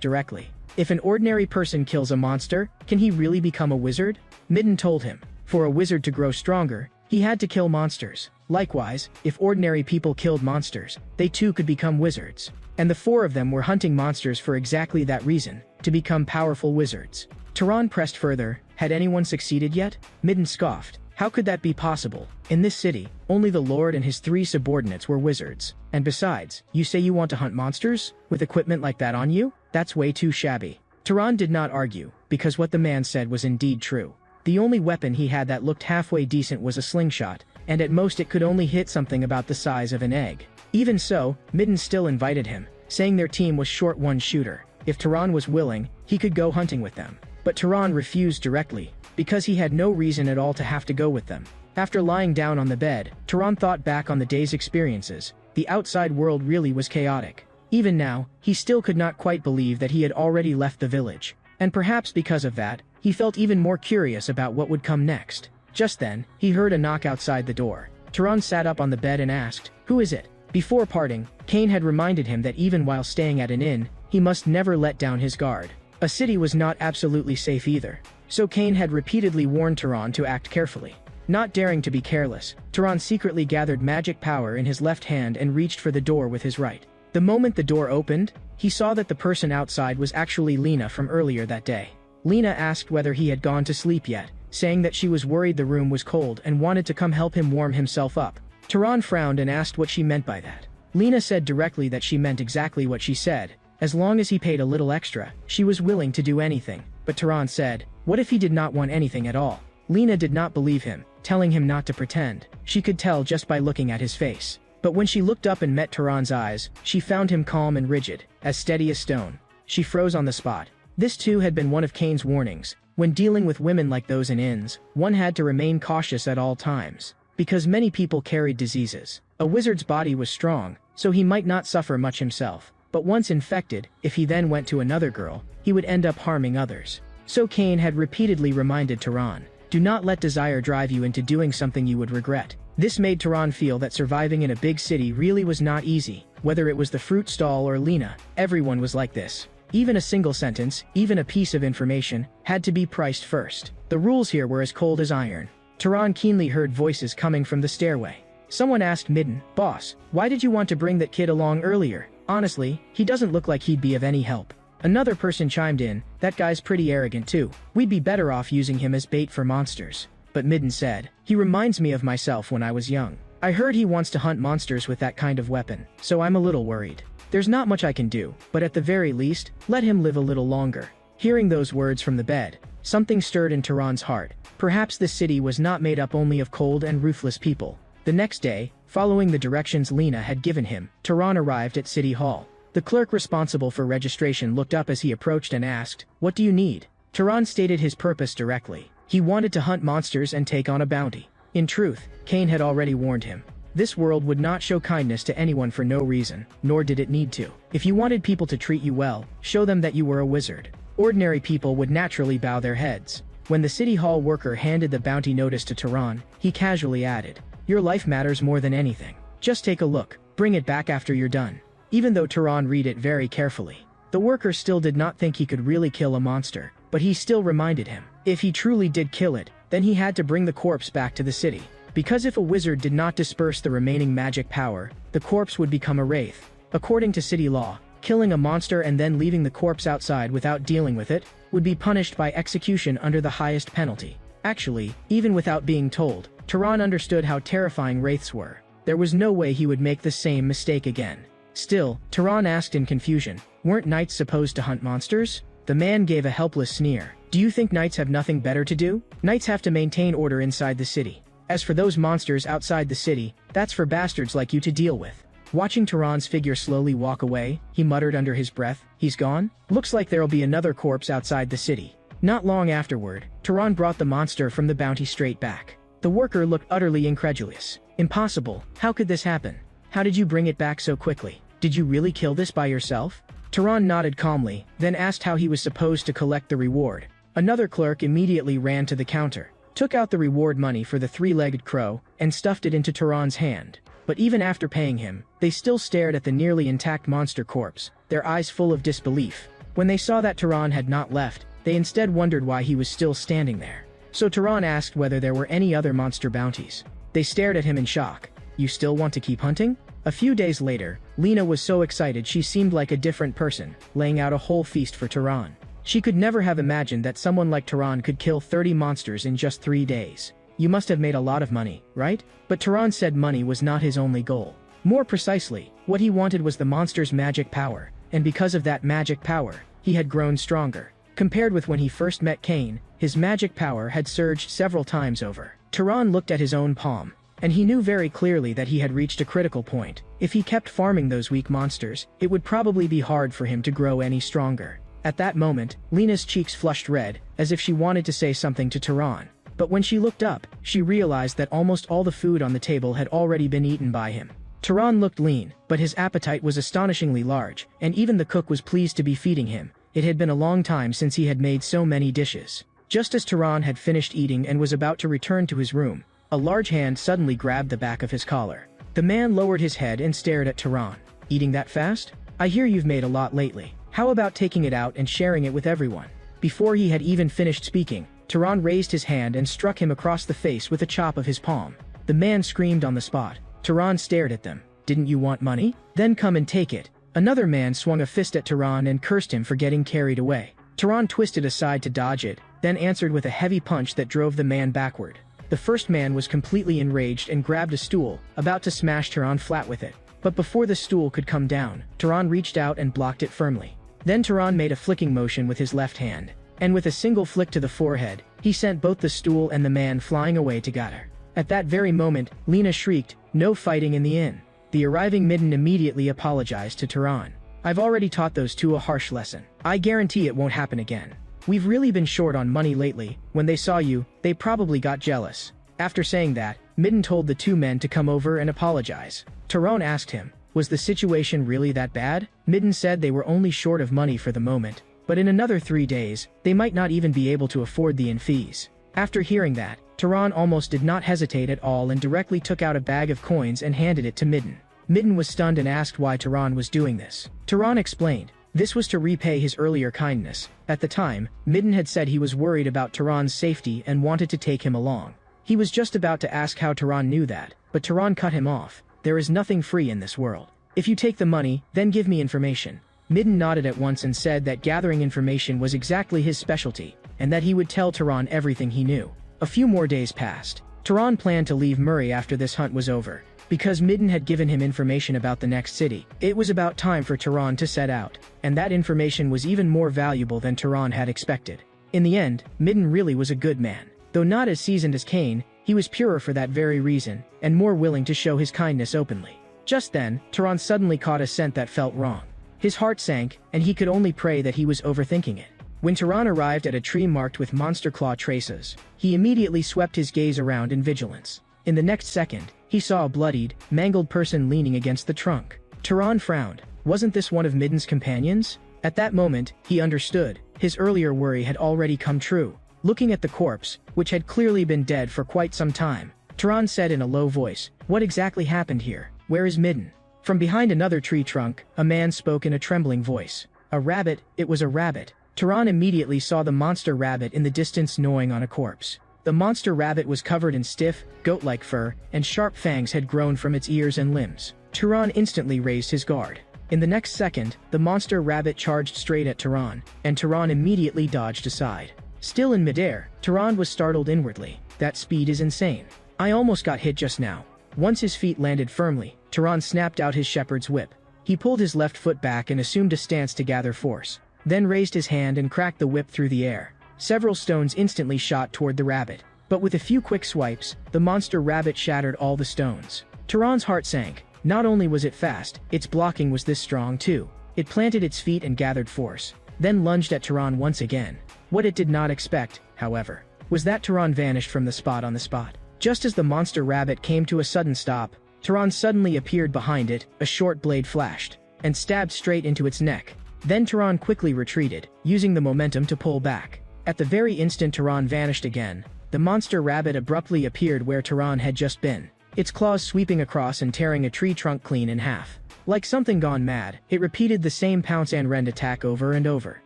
directly, "If an ordinary person kills a monster, can he really become a wizard?" Midden told him, "For a wizard to grow stronger, he had to kill monsters. Likewise, if ordinary people killed monsters, they too could become wizards. And the four of them were hunting monsters for exactly that reason, to become powerful wizards." Taran pressed further, "Had anyone succeeded yet?" Midden scoffed. "How could that be possible? In this city, only the Lord and his 3 subordinates were wizards. And besides, you say you want to hunt monsters? With equipment like that on you? That's way too shabby." Taran did not argue, because what the man said was indeed true. The only weapon he had that looked halfway decent was a slingshot, and at most it could only hit something about the size of an egg. Even so, Midden still invited him, saying their team was short one shooter. If Taran was willing, he could go hunting with them. But Taran refused directly, because he had no reason at all to have to go with them. After lying down on the bed, Taran thought back on the day's experiences. The outside world really was chaotic. Even now, he still could not quite believe that he had already left the village. And perhaps because of that, he felt even more curious about what would come next. Just then, he heard a knock outside the door. Taran sat up on the bed and asked, "Who is it?" Before parting, Cain had reminded him that even while staying at an inn, he must never let down his guard. A city was not absolutely safe either. So Cain had repeatedly warned Taran to act carefully. Not daring to be careless, Taran secretly gathered magic power in his left hand and reached for the door with his right. The moment the door opened, he saw that the person outside was actually Lena from earlier that day. Lena asked whether he had gone to sleep yet, saying that she was worried the room was cold and wanted to come help him warm himself up. Taran frowned and asked what she meant by that. Lena said directly that she meant exactly what she said. As long as he paid a little extra, she was willing to do anything. But Taran said, "What if he did not want anything at all?" Lena did not believe him, telling him not to pretend. She could tell just by looking at his face. But when she looked up and met Taran's eyes, she found him calm and rigid, as steady as stone. She froze on the spot. This too had been one of Cain's warnings. When dealing with women like those in inns, one had to remain cautious at all times. Because many people carried diseases. A wizard's body was strong, so he might not suffer much himself. But once infected, if he then went to another girl, he would end up harming others. So Cain had repeatedly reminded Taran, "Do not let desire drive you into doing something you would regret." This made Taran feel that surviving in a big city really was not easy. Whether it was the fruit stall or Lena, everyone was like this. Even a single sentence, even a piece of information, had to be priced first. The rules here were as cold as iron. Taran keenly heard voices coming from the stairway. Someone asked Midden, "Boss, why did you want to bring that kid along earlier? Honestly, he doesn't look like he'd be of any help." Another person chimed in, "That guy's pretty arrogant too. We'd be better off using him as bait for monsters." But Midden said, "He reminds me of myself when I was young. I heard he wants to hunt monsters with that kind of weapon, so I'm a little worried. There's not much I can do, but at the very least, let him live a little longer." Hearing those words from the bed, something stirred in Taran's heart. Perhaps this city was not made up only of cold and ruthless people. The next day, following the directions Lena had given him, Taran arrived at City Hall. The clerk responsible for registration looked up as he approached and asked, "What do you need?" Taran stated his purpose directly. He wanted to hunt monsters and take on a bounty. In truth, Cain had already warned him. This world would not show kindness to anyone for no reason, nor did it need to. If you wanted people to treat you well, show them that you were a wizard. Ordinary people would naturally bow their heads. When the City Hall worker handed the bounty notice to Taran, he casually added, "Your life matters more than anything. Just take a look, bring it back after you're done." Even though Taran read it very carefully, the worker still did not think he could really kill a monster, but he still reminded him, if he truly did kill it, then he had to bring the corpse back to the city. Because if a wizard did not disperse the remaining magic power, the corpse would become a wraith. According to city law, killing a monster and then leaving the corpse outside without dealing with it would be punished by execution under the highest penalty. Actually, even without being told, Taran understood how terrifying wraiths were. There was no way he would make the same mistake again. Still, Taran asked in confusion, "Weren't knights supposed to hunt monsters?" The man gave a helpless sneer. "Do you think knights have nothing better to do? Knights have to maintain order inside the city. As for those monsters outside the city, that's for bastards like you to deal with." Watching Taran's figure slowly walk away, he muttered under his breath, "He's gone? Looks like there'll be another corpse outside the city." Not long afterward, Taran brought the monster from the bounty straight back. The worker looked utterly incredulous. "Impossible. How could this happen? How did you bring it back so quickly? Did you really kill this by yourself?" Tehran nodded calmly, then asked how he was supposed to collect the reward. Another clerk immediately ran to the counter, took out the reward money for the three-legged crow, and stuffed it into Tehran's hand. But even after paying him, they still stared at the nearly intact monster corpse, their eyes full of disbelief. When they saw that Tehran had not left, they instead wondered why he was still standing there. So Tehran asked whether there were any other monster bounties. They stared at him in shock. "You still want to keep hunting?" A few days later, Lena was so excited she seemed like a different person, laying out a whole feast for Tehran. She could never have imagined that someone like Tehran could kill 30 monsters in just 3 days. "You must have made a lot of money, right?" But Tehran said money was not his only goal. More precisely, what he wanted was the monster's magic power, and because of that magic power, he had grown stronger. Compared with when he first met Cain, his magic power had surged several times over. Tehran looked at his own palm, and he knew very clearly that he had reached a critical point. If he kept farming those weak monsters, it would probably be hard for him to grow any stronger. At that moment, Lena's cheeks flushed red, as if she wanted to say something to Tehran. But when she looked up, she realized that almost all the food on the table had already been eaten by him. Tehran looked lean, but his appetite was astonishingly large, and even the cook was pleased to be feeding him. It had been a long time since he had made so many dishes. Just as Tehran had finished eating and was about to return to his room, a large hand suddenly grabbed the back of his collar. The man lowered his head and stared at Tehran. "Eating that fast? I hear you've made a lot lately. How about taking it out and sharing it with everyone?" Before he had even finished speaking, Tehran raised his hand and struck him across the face with a chop of his palm. The man screamed on the spot. Tehran stared at them. "Didn't you want money? Then come and take it." Another man swung a fist at Tehran and cursed him for getting carried away. Tehran twisted aside to dodge it, then answered with a heavy punch that drove the man backward. The first man was completely enraged and grabbed a stool, about to smash Tehran flat with it. But before the stool could come down, Tehran reached out and blocked it firmly. Then Tehran made a flicking motion with his left hand, and with a single flick to the forehead, he sent both the stool and the man flying away together. At that very moment, Lena shrieked, "No fighting in the inn." The arriving Midden immediately apologized to Tehran. "I've already taught those two a harsh lesson. I guarantee it won't happen again. We've really been short on money lately. When they saw you, they probably got jealous." After saying that, Midden told the two men to come over and apologize. Tehran asked him, "Was the situation really that bad?" Midden said they were only short of money for the moment, but in another 3 days, they might not even be able to afford the inn fees. After hearing that, Tehran almost did not hesitate at all and directly took out a bag of coins and handed it to Midden. Midden was stunned and asked why Tehran was doing this. Tehran explained, this was to repay his earlier kindness. At the time, Midden had said he was worried about Tehran's safety and wanted to take him along. He was just about to ask how Tehran knew that, but Tehran cut him off. "There is nothing free in this world. If you take the money, then give me information." Midden nodded at once and said that gathering information was exactly his specialty, and that he would tell Tehran everything he knew. A few more days passed. Tehran planned to leave Murray after this hunt was over. Because Midden had given him information about the next city, it was about time for Tehran to set out, and that information was even more valuable than Tehran had expected. In the end, Midden really was a good man. Though not as seasoned as Cain, he was purer for that very reason, and more willing to show his kindness openly. Just then, Tehran suddenly caught a scent that felt wrong. His heart sank, and he could only pray that he was overthinking it. When Tehran arrived at a tree marked with monster claw traces, he immediately swept his gaze around in vigilance. In the next second, he saw a bloodied, mangled person leaning against the trunk. Tehran frowned. Wasn't this one of Midden's companions? At that moment, he understood. His earlier worry had already come true. Looking at the corpse, which had clearly been dead for quite some time, Tehran said in a low voice, "What exactly happened here? Where is Midden?" From behind another tree trunk, a man spoke in a trembling voice. "A rabbit, it was a rabbit." Tehran immediately saw the monster rabbit in the distance gnawing on a corpse. The monster rabbit was covered in stiff, goat-like fur, and sharp fangs had grown from its ears and limbs. Tehran instantly raised his guard. In the next second, the monster rabbit charged straight at Tehran, and Tehran immediately dodged aside. Still in midair, Tehran was startled inwardly. That speed is insane. I almost got hit just now. Once his feet landed firmly, Tehran snapped out his shepherd's whip. He pulled his left foot back and assumed a stance to gather force, then raised his hand and cracked the whip through the air. Several stones instantly shot toward the rabbit, but with a few quick swipes, the monster rabbit shattered all the stones. Tehran's heart sank. Not only was it fast, its blocking was this strong too. It planted its feet and gathered force, then lunged at Tehran once again. What it did not expect, however, was that Tehran vanished from the spot on the spot. Just as the monster rabbit came to a sudden stop, Tehran suddenly appeared behind it, a short blade flashed, and stabbed straight into its neck. Then Tehran quickly retreated, using the momentum to pull back. At the very instant Tehran vanished again, the monster rabbit abruptly appeared where Tehran had just been, its claws sweeping across and tearing a tree trunk clean in half. Like something gone mad, it repeated the same pounce and rend attack over and over.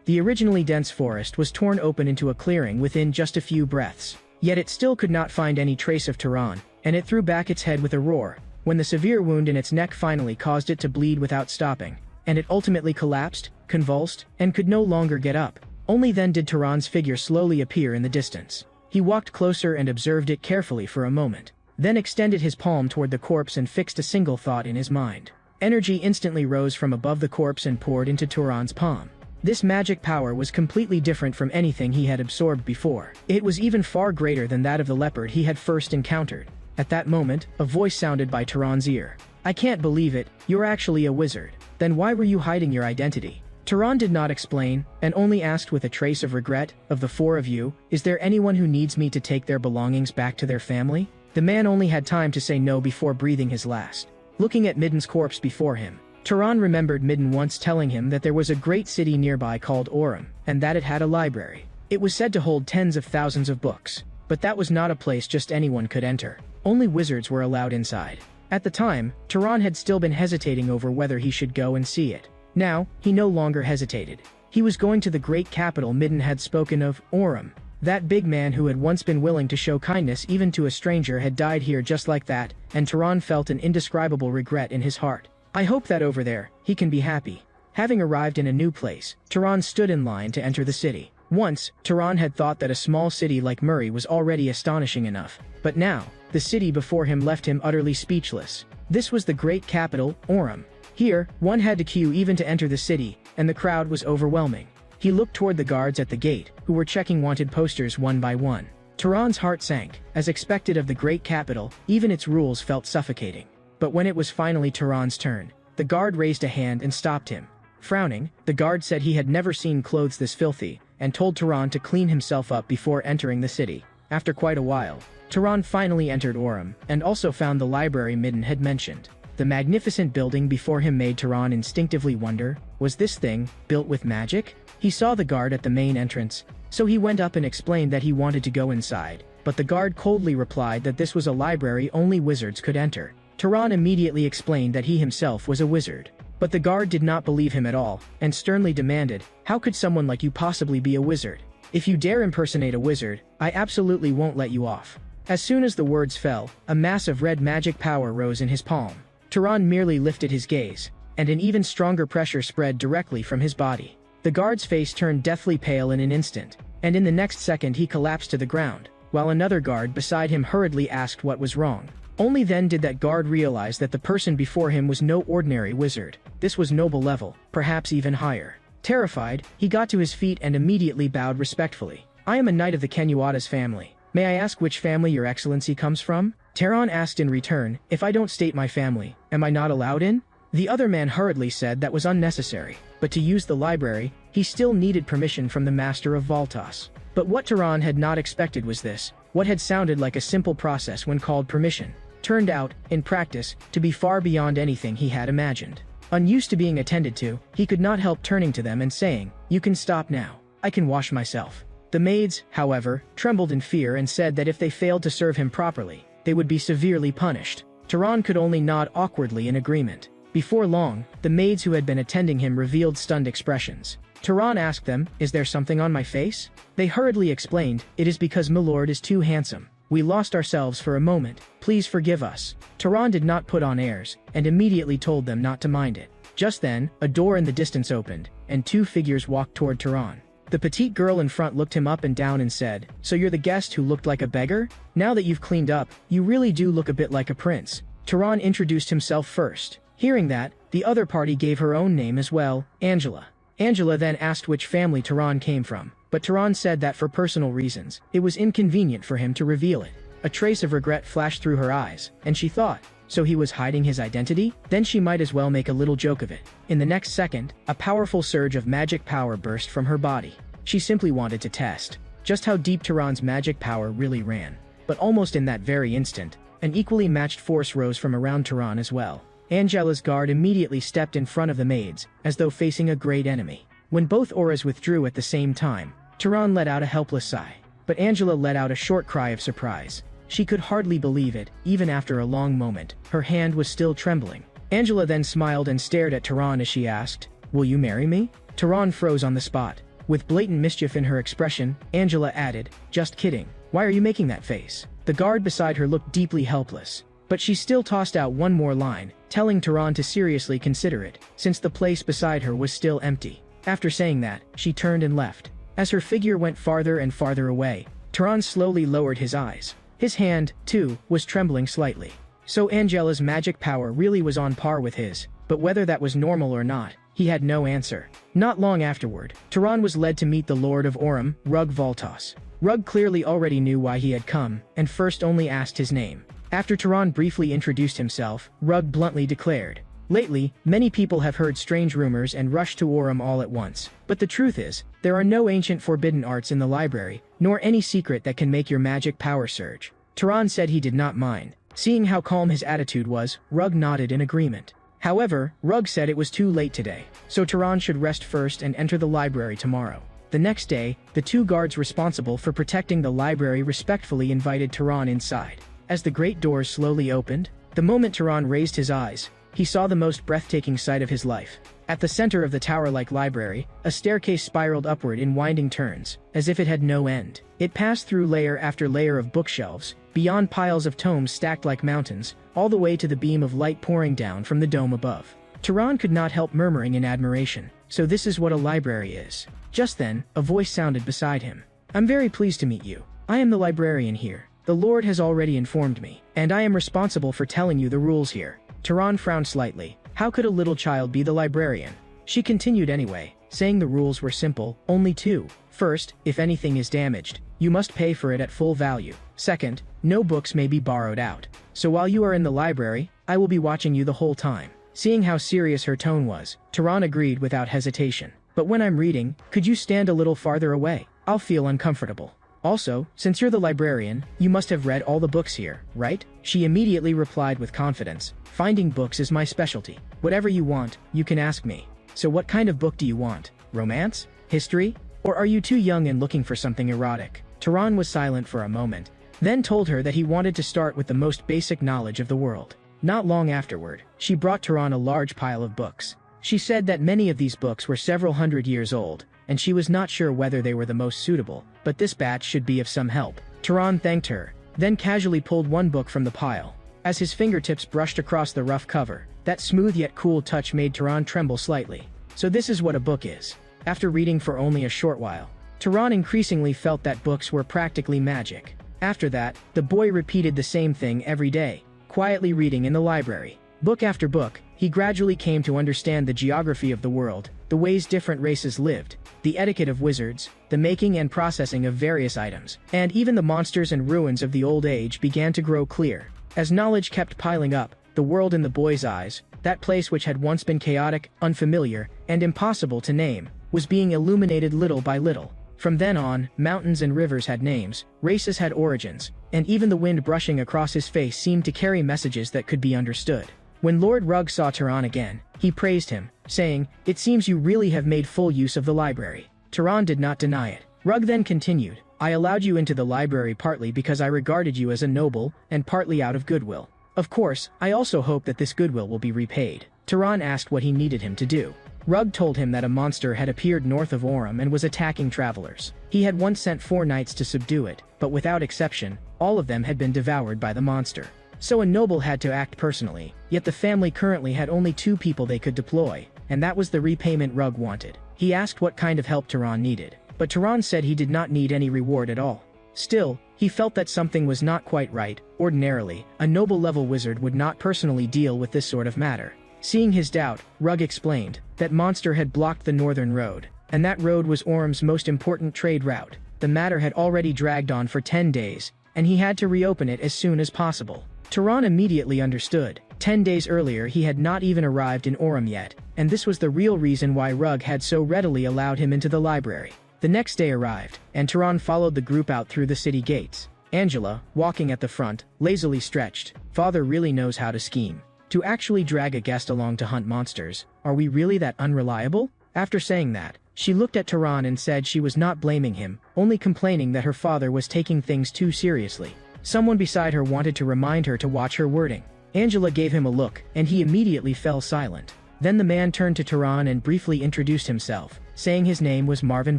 The originally dense forest was torn open into a clearing within just a few breaths. Yet it still could not find any trace of Tehran, and it threw back its head with a roar, when the severe wound in its neck finally caused it to bleed without stopping, and it ultimately collapsed, convulsed, and could no longer get up. Only then did Tehran's figure slowly appear in the distance. He walked closer and observed it carefully for a moment, then extended his palm toward the corpse and fixed a single thought in his mind. Energy instantly rose from above the corpse and poured into Tehran's palm. This magic power was completely different from anything he had absorbed before. It was even far greater than that of the leopard he had first encountered. At that moment, a voice sounded by Tehran's ear. "I can't believe it, you're actually a wizard. Then why were you hiding your identity?" Tehran did not explain, and only asked with a trace of regret, "Of the four of you, is there anyone who needs me to take their belongings back to their family?" The man only had time to say no before breathing his last. Looking at Midden's corpse before him, Tehran remembered Midden once telling him that there was a great city nearby called Orem, and that it had a library. It was said to hold tens of thousands of books, but that was not a place just anyone could enter. Only wizards were allowed inside. At the time, Tehran had still been hesitating over whether he should go and see it. Now, he no longer hesitated. He was going to the great capital Midden had spoken of, Orem. That big man who had once been willing to show kindness even to a stranger had died here just like that, and Tehran felt an indescribable regret in his heart. "I hope that over there, he can be happy." Having arrived in a new place, Tehran stood in line to enter the city. Once, Tehran had thought that a small city like Murray was already astonishing enough, but now, the city before him left him utterly speechless. This was the great capital, Orem. Here, one had to queue even to enter the city, and the crowd was overwhelming. He looked toward the guards at the gate, who were checking wanted posters one by one. Tehran's heart sank. As expected of the great capital, even its rules felt suffocating. But when it was finally Tehran's turn, the guard raised a hand and stopped him. Frowning, the guard said he had never seen clothes this filthy, and told Tehran to clean himself up before entering the city. After quite a while, Tehran finally entered Orem, and also found the library Midden had mentioned. The magnificent building before him made Tehran instinctively wonder, was this thing built with magic? He saw the guard at the main entrance, so he went up and explained that he wanted to go inside, but the guard coldly replied that this was a library only wizards could enter. Tehran immediately explained that he himself was a wizard. But the guard did not believe him at all, and sternly demanded, "How could someone like you possibly be a wizard? If you dare impersonate a wizard, I absolutely won't let you off." As soon as the words fell, a mass of red magic power rose in his palm. Tehran merely lifted his gaze, and an even stronger pressure spread directly from his body. The guard's face turned deathly pale in an instant, and in the next second he collapsed to the ground, while another guard beside him hurriedly asked what was wrong. Only then did that guard realize that the person before him was no ordinary wizard. This was noble level, perhaps even higher. Terrified, he got to his feet and immediately bowed respectfully. "I am a knight of the Kenuada's family. May I ask which family your excellency comes from?" Tehran asked in return, "If I don't state my family, am I not allowed in?" The other man hurriedly said that was unnecessary, but to use the library, he still needed permission from the master of Voltas. But what Tehran had not expected was this: what had sounded like a simple process when called permission turned out, in practice, to be far beyond anything he had imagined. Unused to being attended to, he could not help turning to them and saying, "You can stop now. I can wash myself." The maids, however, trembled in fear and said that if they failed to serve him properly, they would be severely punished. Tehran could only nod awkwardly in agreement. Before long, the maids who had been attending him revealed stunned expressions. Tehran asked them, "Is there something on my face?" They hurriedly explained, "It is because Milord is too handsome. We lost ourselves for a moment. Please forgive us." Tehran did not put on airs, and immediately told them not to mind it. Just then, a door in the distance opened, and two figures walked toward Tehran. The petite girl in front looked him up and down and said, "So you're the guest who looked like a beggar? Now that you've cleaned up, you really do look a bit like a prince." Tehran introduced himself first. Hearing that, the other party gave her own name as well, Angela. Angela then asked which family Tehran came from, but Tehran said that for personal reasons, it was inconvenient for him to reveal it. A trace of regret flashed through her eyes, and she thought, so he was hiding his identity? Then she might as well make a little joke of it. In the next second, a powerful surge of magic power burst from her body. She simply wanted to test just how deep Tehran's magic power really ran. But almost in that very instant, an equally matched force rose from around Tehran as well. Angela's guard immediately stepped in front of the maids, as though facing a great enemy. When both auras withdrew at the same time, Tehran let out a helpless sigh. But Angela let out a short cry of surprise. She could hardly believe it, even after a long moment. Her hand was still trembling. Angela then smiled and stared at Tehran as she asked, "Will you marry me?" Tehran froze on the spot. With blatant mischief in her expression, Angela added, "Just kidding. Why are you making that face?" The guard beside her looked deeply helpless. But she still tossed out one more line, telling Tehran to seriously consider it, since the place beside her was still empty. After saying that, she turned and left. As her figure went farther and farther away, Tehran slowly lowered his eyes. His hand, too, was trembling slightly. So Angela's magic power really was on par with his, but whether that was normal or not, he had no answer. Not long afterward, Tehran was led to meet the Lord of Aurum, Rug Voltas. Rug clearly already knew why he had come, and first only asked his name. After Tehran briefly introduced himself, Rug bluntly declared, "Lately, many people have heard strange rumors and rushed to Aurum all at once. But the truth is, there are no ancient forbidden arts in the library, nor any secret that can make your magic power surge." Tehran said he did not mind. Seeing how calm his attitude was, Rug nodded in agreement. However, Rug said it was too late today, so Tehran should rest first and enter the library tomorrow. The next day, the two guards responsible for protecting the library respectfully invited Tehran inside. As the great doors slowly opened, the moment Tehran raised his eyes, he saw the most breathtaking sight of his life. At the center of the tower-like library, a staircase spiraled upward in winding turns, as if it had no end. It passed through layer after layer of bookshelves, beyond piles of tomes stacked like mountains, all the way to the beam of light pouring down from the dome above. Tehran could not help murmuring in admiration. So this is what a library is. Just then, a voice sounded beside him. "I'm very pleased to meet you. I am the librarian here. The Lord has already informed me, and I am responsible for telling you the rules here." Tehran frowned slightly. How could a little child be the librarian? She continued anyway, saying the rules were simple, only two. First, if anything is damaged, you must pay for it at full value. Second, no books may be borrowed out. So while you are in the library, I will be watching you the whole time. Seeing how serious her tone was, Tehran agreed without hesitation. "But when I'm reading, could you stand a little farther away? I'll feel uncomfortable. Also, since you're the librarian, you must have read all the books here, right?" She immediately replied with confidence, "Finding books is my specialty. Whatever you want, you can ask me." "So what kind of book do you want? Romance? History? Or are you too young and looking for something erotic?" Tehran was silent for a moment, then told her that he wanted to start with the most basic knowledge of the world. Not long afterward, she brought Tehran a large pile of books. She said that many of these books were several hundred years old, and she was not sure whether they were the most suitable, but this batch should be of some help. Tehran thanked her, then casually pulled one book from the pile. As his fingertips brushed across the rough cover, that smooth yet cool touch made Tehran tremble slightly. So this is what a book is. After reading for only a short while, Tehran increasingly felt that books were practically magic. After that, the boy repeated the same thing every day, quietly reading in the library. Book after book, he gradually came to understand the geography of the world, the ways different races lived, the etiquette of wizards, the making and processing of various items, and even the monsters and ruins of the old age began to grow clear. As knowledge kept piling up, the world in the boy's eyes, that place which had once been chaotic, unfamiliar, and impossible to name, was being illuminated little by little. From then on, mountains and rivers had names, races had origins, and even the wind brushing across his face seemed to carry messages that could be understood. When Lord Rug saw Tehran again, he praised him, saying, "It seems you really have made full use of the library." Tehran did not deny it. Rug then continued, "I allowed you into the library partly because I regarded you as a noble, and partly out of goodwill. Of course, I also hope that this goodwill will be repaid." Tehran asked what he needed him to do. Rug told him that a monster had appeared north of Aurum and was attacking travelers. He had once sent 4 knights to subdue it, but without exception, all of them had been devoured by the monster. So a noble had to act personally, yet the family currently had only 2 people they could deploy, and that was the repayment Rug wanted. He asked what kind of help Tehran needed, but Tehran said he did not need any reward at all. Still, he felt that something was not quite right. Ordinarily, a noble-level wizard would not personally deal with this sort of matter. Seeing his doubt, Rug explained that monster had blocked the northern road, and that road was Aurum's most important trade route. The matter had already dragged on for 10 days, and he had to reopen it as soon as possible. Tehran immediately understood. 10 days earlier he had not even arrived in Aurum yet, and this was the real reason why Rug had so readily allowed him into the library. The next day arrived, and Tehran followed the group out through the city gates. Angela, walking at the front, lazily stretched. "Father really knows how to scheme." To actually drag a guest along to hunt monsters, are we really that unreliable? After saying that, she looked at Tehran and said she was not blaming him, only complaining that her father was taking things too seriously. Someone beside her wanted to remind her to watch her wording. Angela gave him a look, and he immediately fell silent. Then the man turned to Tehran and briefly introduced himself, saying his name was Marvin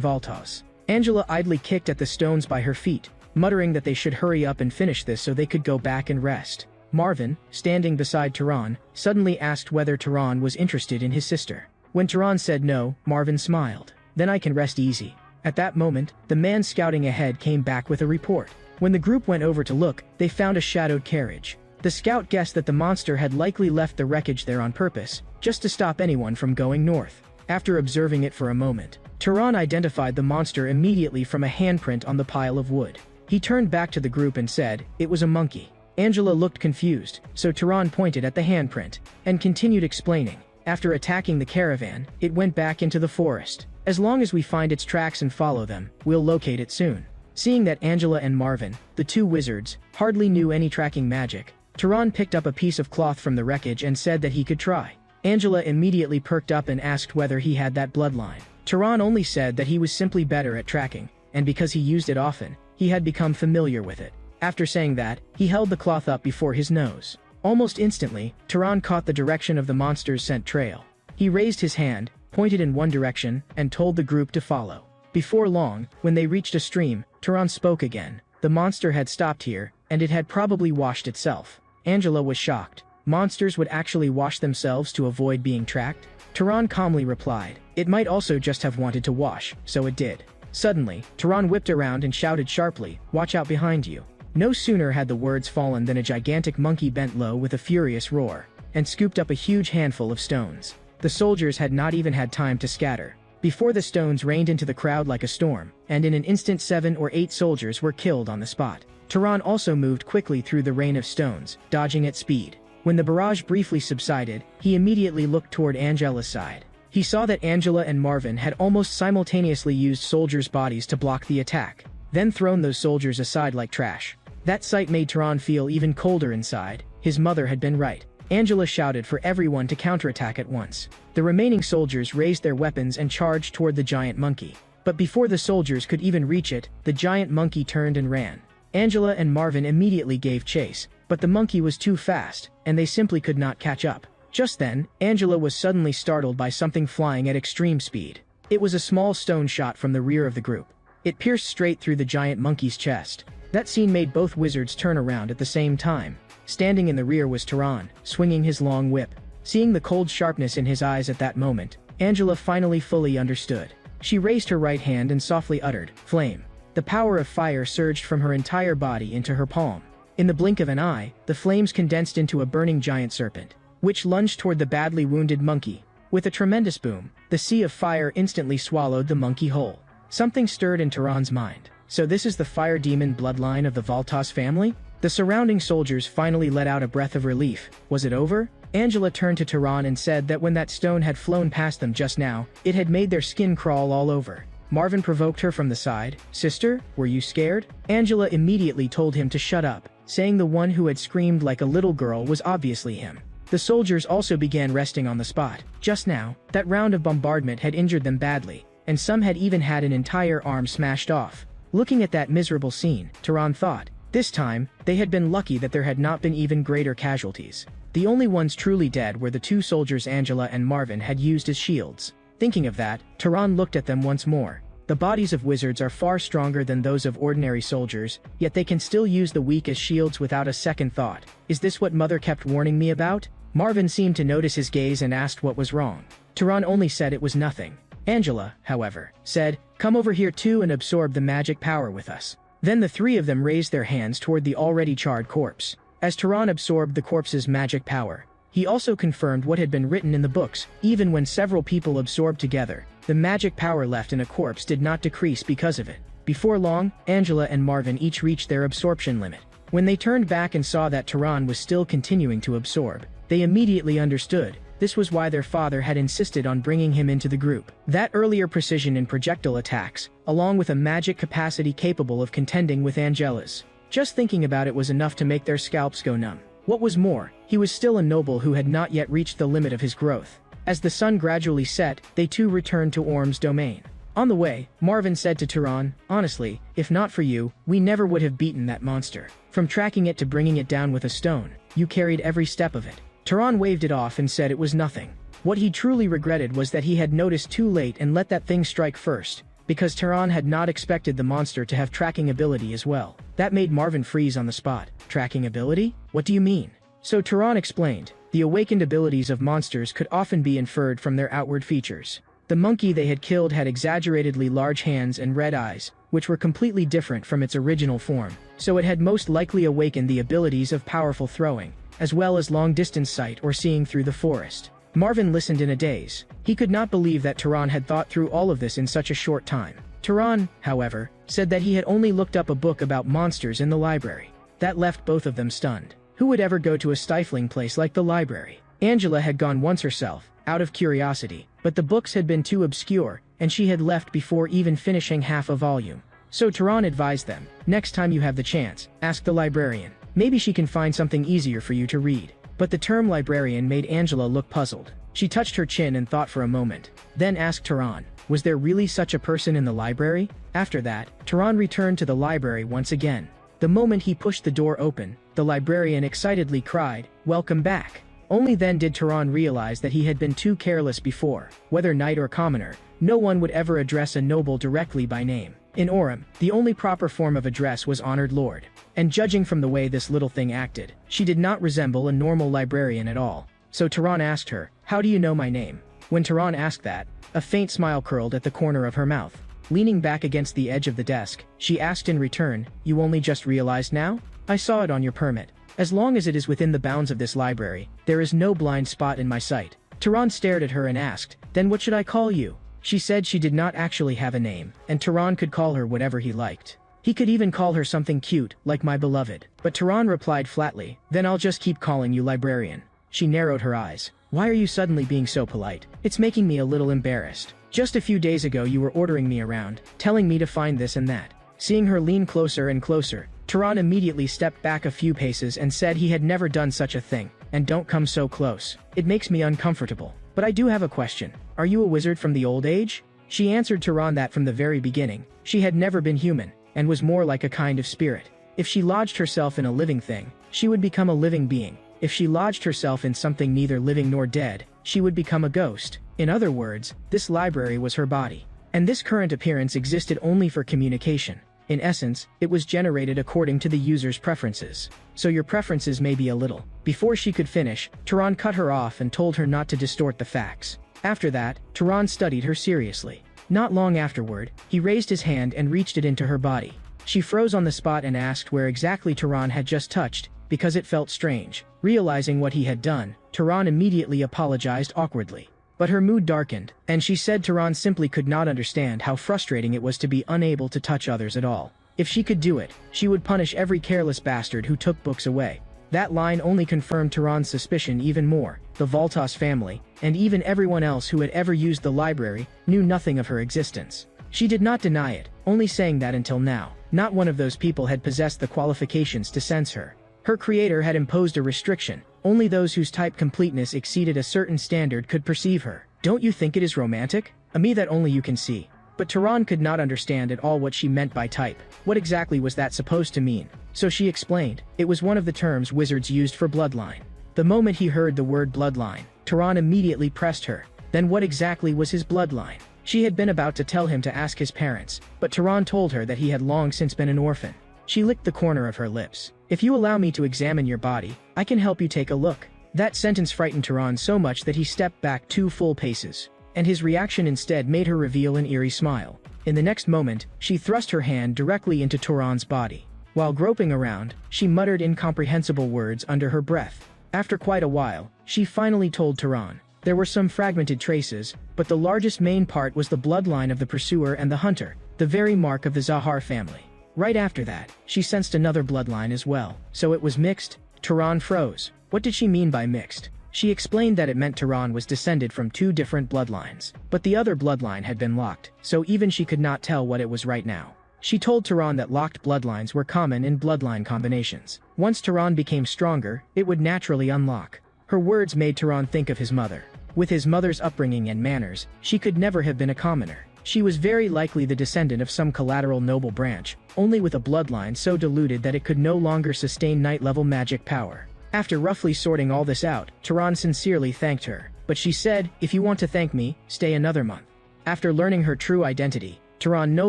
Valtos. Angela idly kicked at the stones by her feet, muttering that they should hurry up and finish this so they could go back and rest. Marvin, standing beside Tehran, suddenly asked whether Tehran was interested in his sister. When Tehran said no, Marvin smiled. Then I can rest easy. At that moment, the man scouting ahead came back with a report. When the group went over to look, they found a shadowed carriage. The scout guessed that the monster had likely left the wreckage there on purpose, just to stop anyone from going north. After observing it for a moment, Tehran identified the monster immediately from a handprint on the pile of wood. He turned back to the group and said, "It was a monkey." Angela looked confused, so Tehran pointed at the handprint, and continued explaining. After attacking the caravan, it went back into the forest. As long as we find its tracks and follow them, we'll locate it soon. Seeing that Angela and Marvin, the two wizards, hardly knew any tracking magic, Tehran picked up a piece of cloth from the wreckage and said that he could try. Angela immediately perked up and asked whether he had that bloodline. Tehran only said that he was simply better at tracking, and because he used it often, he had become familiar with it. After saying that, he held the cloth up before his nose. Almost instantly, Tehran caught the direction of the monster's scent trail. He raised his hand, pointed in one direction, and told the group to follow. Before long, when they reached a stream, Tehran spoke again. The monster had stopped here, and it had probably washed itself. Angela was shocked. Monsters would actually wash themselves to avoid being tracked? Tehran calmly replied, "It might also just have wanted to wash, so it did." Suddenly, Tehran whipped around and shouted sharply, "Watch out behind you." No sooner had the words fallen than a gigantic monkey bent low with a furious roar, and scooped up a huge handful of stones. The soldiers had not even had time to scatter. Before the stones rained into the crowd like a storm, and in an instant 7 or 8 soldiers were killed on the spot. Tehran also moved quickly through the rain of stones, dodging at speed. When the barrage briefly subsided, he immediately looked toward Angela's side. He saw that Angela and Marvin had almost simultaneously used soldiers' bodies to block the attack, then thrown those soldiers aside like trash. That sight made Tehran feel even colder inside. His mother had been right. Angela shouted for everyone to counterattack at once. The remaining soldiers raised their weapons and charged toward the giant monkey. But before the soldiers could even reach it, the giant monkey turned and ran. Angela and Marvin immediately gave chase, but the monkey was too fast, and they simply could not catch up. Just then, Angela was suddenly startled by something flying at extreme speed. It was a small stone shot from the rear of the group. It pierced straight through the giant monkey's chest. That scene made both wizards turn around at the same time. Standing in the rear was Tehran, swinging his long whip. Seeing the cold sharpness in his eyes at that moment, Angela finally fully understood. She raised her right hand and softly uttered, "Flame." The power of fire surged from her entire body into her palm. In the blink of an eye, the flames condensed into a burning giant serpent, which lunged toward the badly wounded monkey. With a tremendous boom, the sea of fire instantly swallowed the monkey whole. Something stirred in Tehran's mind. So this is the fire demon bloodline of the Valtos family? The surrounding soldiers finally let out a breath of relief. Was it over? Angela turned to Tehran and said that when that stone had flown past them just now, it had made their skin crawl all over. Marvin provoked her from the side. "Sister, were you scared?" Angela immediately told him to shut up, saying the one who had screamed like a little girl was obviously him. The soldiers also began resting on the spot. Just now, that round of bombardment had injured them badly, and some had even had an entire arm smashed off. Looking at that miserable scene, Tehran thought, this time, they had been lucky that there had not been even greater casualties. The only ones truly dead were the 2 soldiers Angela and Marvin had used as shields. Thinking of that, Tehran looked at them once more. The bodies of wizards are far stronger than those of ordinary soldiers, yet they can still use the weak as shields without a second thought. Is this what Mother kept warning me about? Marvin seemed to notice his gaze and asked what was wrong. Tehran only said it was nothing. Angela, however, said, "Come over here too and absorb the magic power with us." Then the 3 of them raised their hands toward the already charred corpse. As Tehran absorbed the corpse's magic power, he also confirmed what had been written in the books. Even when several people absorbed together, the magic power left in a corpse did not decrease because of it. Before long, Angela and Marvin each reached their absorption limit. When they turned back and saw that Tehran was still continuing to absorb, they immediately understood. This was why their father had insisted on bringing him into the group. That earlier precision in projectile attacks, along with a magic capacity capable of contending with Angela's. Just thinking about it was enough to make their scalps go numb. What was more, he was still a noble who had not yet reached the limit of his growth. As the sun gradually set, they too returned to Orm's domain. On the way, Marvin said to Turan, "Honestly, if not for you, we never would have beaten that monster. From tracking it to bringing it down with a stone, you carried every step of it." Turan waved it off and said it was nothing. What he truly regretted was that he had noticed too late and let that thing strike first, because Turan had not expected the monster to have tracking ability as well. That made Marvin freeze on the spot. Tracking ability? What do you mean? So Turan explained, the awakened abilities of monsters could often be inferred from their outward features. The monkey they had killed had exaggeratedly large hands and red eyes, which were completely different from its original form, so it had most likely awakened the abilities of powerful throwing, as well as long-distance sight or seeing through the forest. Marvin listened in a daze. He could not believe that Turan had thought through all of this in such a short time. Turan, however, said that he had only looked up a book about monsters in the library. That left both of them stunned. Who would ever go to a stifling place like the library? Angela had gone once herself, out of curiosity, but the books had been too obscure, and she had left before even finishing half a volume. So Turan advised them, next time you have the chance, ask the librarian. Maybe she can find something easier for you to read. But the term librarian made Angela look puzzled. She touched her chin and thought for a moment, then asked Turan, was there really such a person in the library? After that, Turan returned to the library once again. The moment he pushed the door open, the librarian excitedly cried, "Welcome back." Only then did Turan realize that he had been too careless before. Whether knight or commoner, no one would ever address a noble directly by name. In Orem, the only proper form of address was honored lord. And judging from the way this little thing acted, she did not resemble a normal librarian at all. So Turan asked her, "How do you know my name?" When Turan asked that, a faint smile curled at the corner of her mouth. Leaning back against the edge of the desk, she asked in return, "You only just realized now? I saw it on your permit. As long as it is within the bounds of this library, there is no blind spot in my sight." Turan stared at her and asked, "Then what should I call you?" She said she did not actually have a name, and Turan could call her whatever he liked. He could even call her something cute, like my beloved. But Turan replied flatly, "Then I'll just keep calling you librarian." She narrowed her eyes. "Why are you suddenly being so polite? It's making me a little embarrassed. Just a few days ago you were ordering me around, telling me to find this and that." Seeing her lean closer and closer, Turan immediately stepped back a few paces and said he had never done such a thing, "And don't come so close. It makes me uncomfortable. But I do have a question. Are you a wizard from the old age?" She answered Turan that from the very beginning, she had never been human, and was more like a kind of spirit. If she lodged herself in a living thing, she would become a living being. If she lodged herself in something neither living nor dead, she would become a ghost. In other words, this library was her body. And this current appearance existed only for communication. In essence, it was generated according to the user's preferences. So your preferences may be a little. Before she could finish, Turan cut her off and told her not to distort the facts. After that, Turan studied her seriously. Not long afterward, he raised his hand and reached it into her body. She froze on the spot and asked where exactly Turan had just touched, because it felt strange. Realizing what he had done, Turan immediately apologized awkwardly. But her mood darkened, and she said Turan simply could not understand how frustrating it was to be unable to touch others at all. If she could do it, she would punish every careless bastard who took books away. That line only confirmed Turan's suspicion even more. The Voltas family, and even everyone else who had ever used the library, knew nothing of her existence. She did not deny it, only saying that until now, not one of those people had possessed the qualifications to sense her. Her creator had imposed a restriction. Only those whose type completeness exceeded a certain standard could perceive her. Don't you think it is romantic? A me that only you can see. But Turan could not understand at all what she meant by type. What exactly was that supposed to mean? So she explained, it was one of the terms wizards used for bloodline. The moment he heard the word bloodline, Turan immediately pressed her. Then what exactly was his bloodline? She had been about to tell him to ask his parents, but Turan told her that he had long since been an orphan. She licked the corner of her lips. "If you allow me to examine your body, I can help you take a look." That sentence frightened Turan so much that he stepped back 2 full paces. And his reaction instead made her reveal an eerie smile. In the next moment, she thrust her hand directly into Turan's body. While groping around, she muttered incomprehensible words under her breath. After quite a while, she finally told Turan. There were some fragmented traces, but the largest main part was the bloodline of the pursuer and the hunter, the very mark of the Zahar family. Right after that, she sensed another bloodline as well. So it was mixed? Turan froze. What did she mean by mixed? She explained that it meant Turan was descended from 2 different bloodlines. But the other bloodline had been locked, so even she could not tell what it was right now. She told Tehran that locked bloodlines were common in bloodline combinations. Once Tehran became stronger, it would naturally unlock. Her words made Tehran think of his mother. With his mother's upbringing and manners, she could never have been a commoner. She was very likely the descendant of some collateral noble branch, only with a bloodline so diluted that it could no longer sustain night-level magic power. After roughly sorting all this out, Tehran sincerely thanked her, but she said, "If you want to thank me, stay another month." After learning her true identity, Tehran no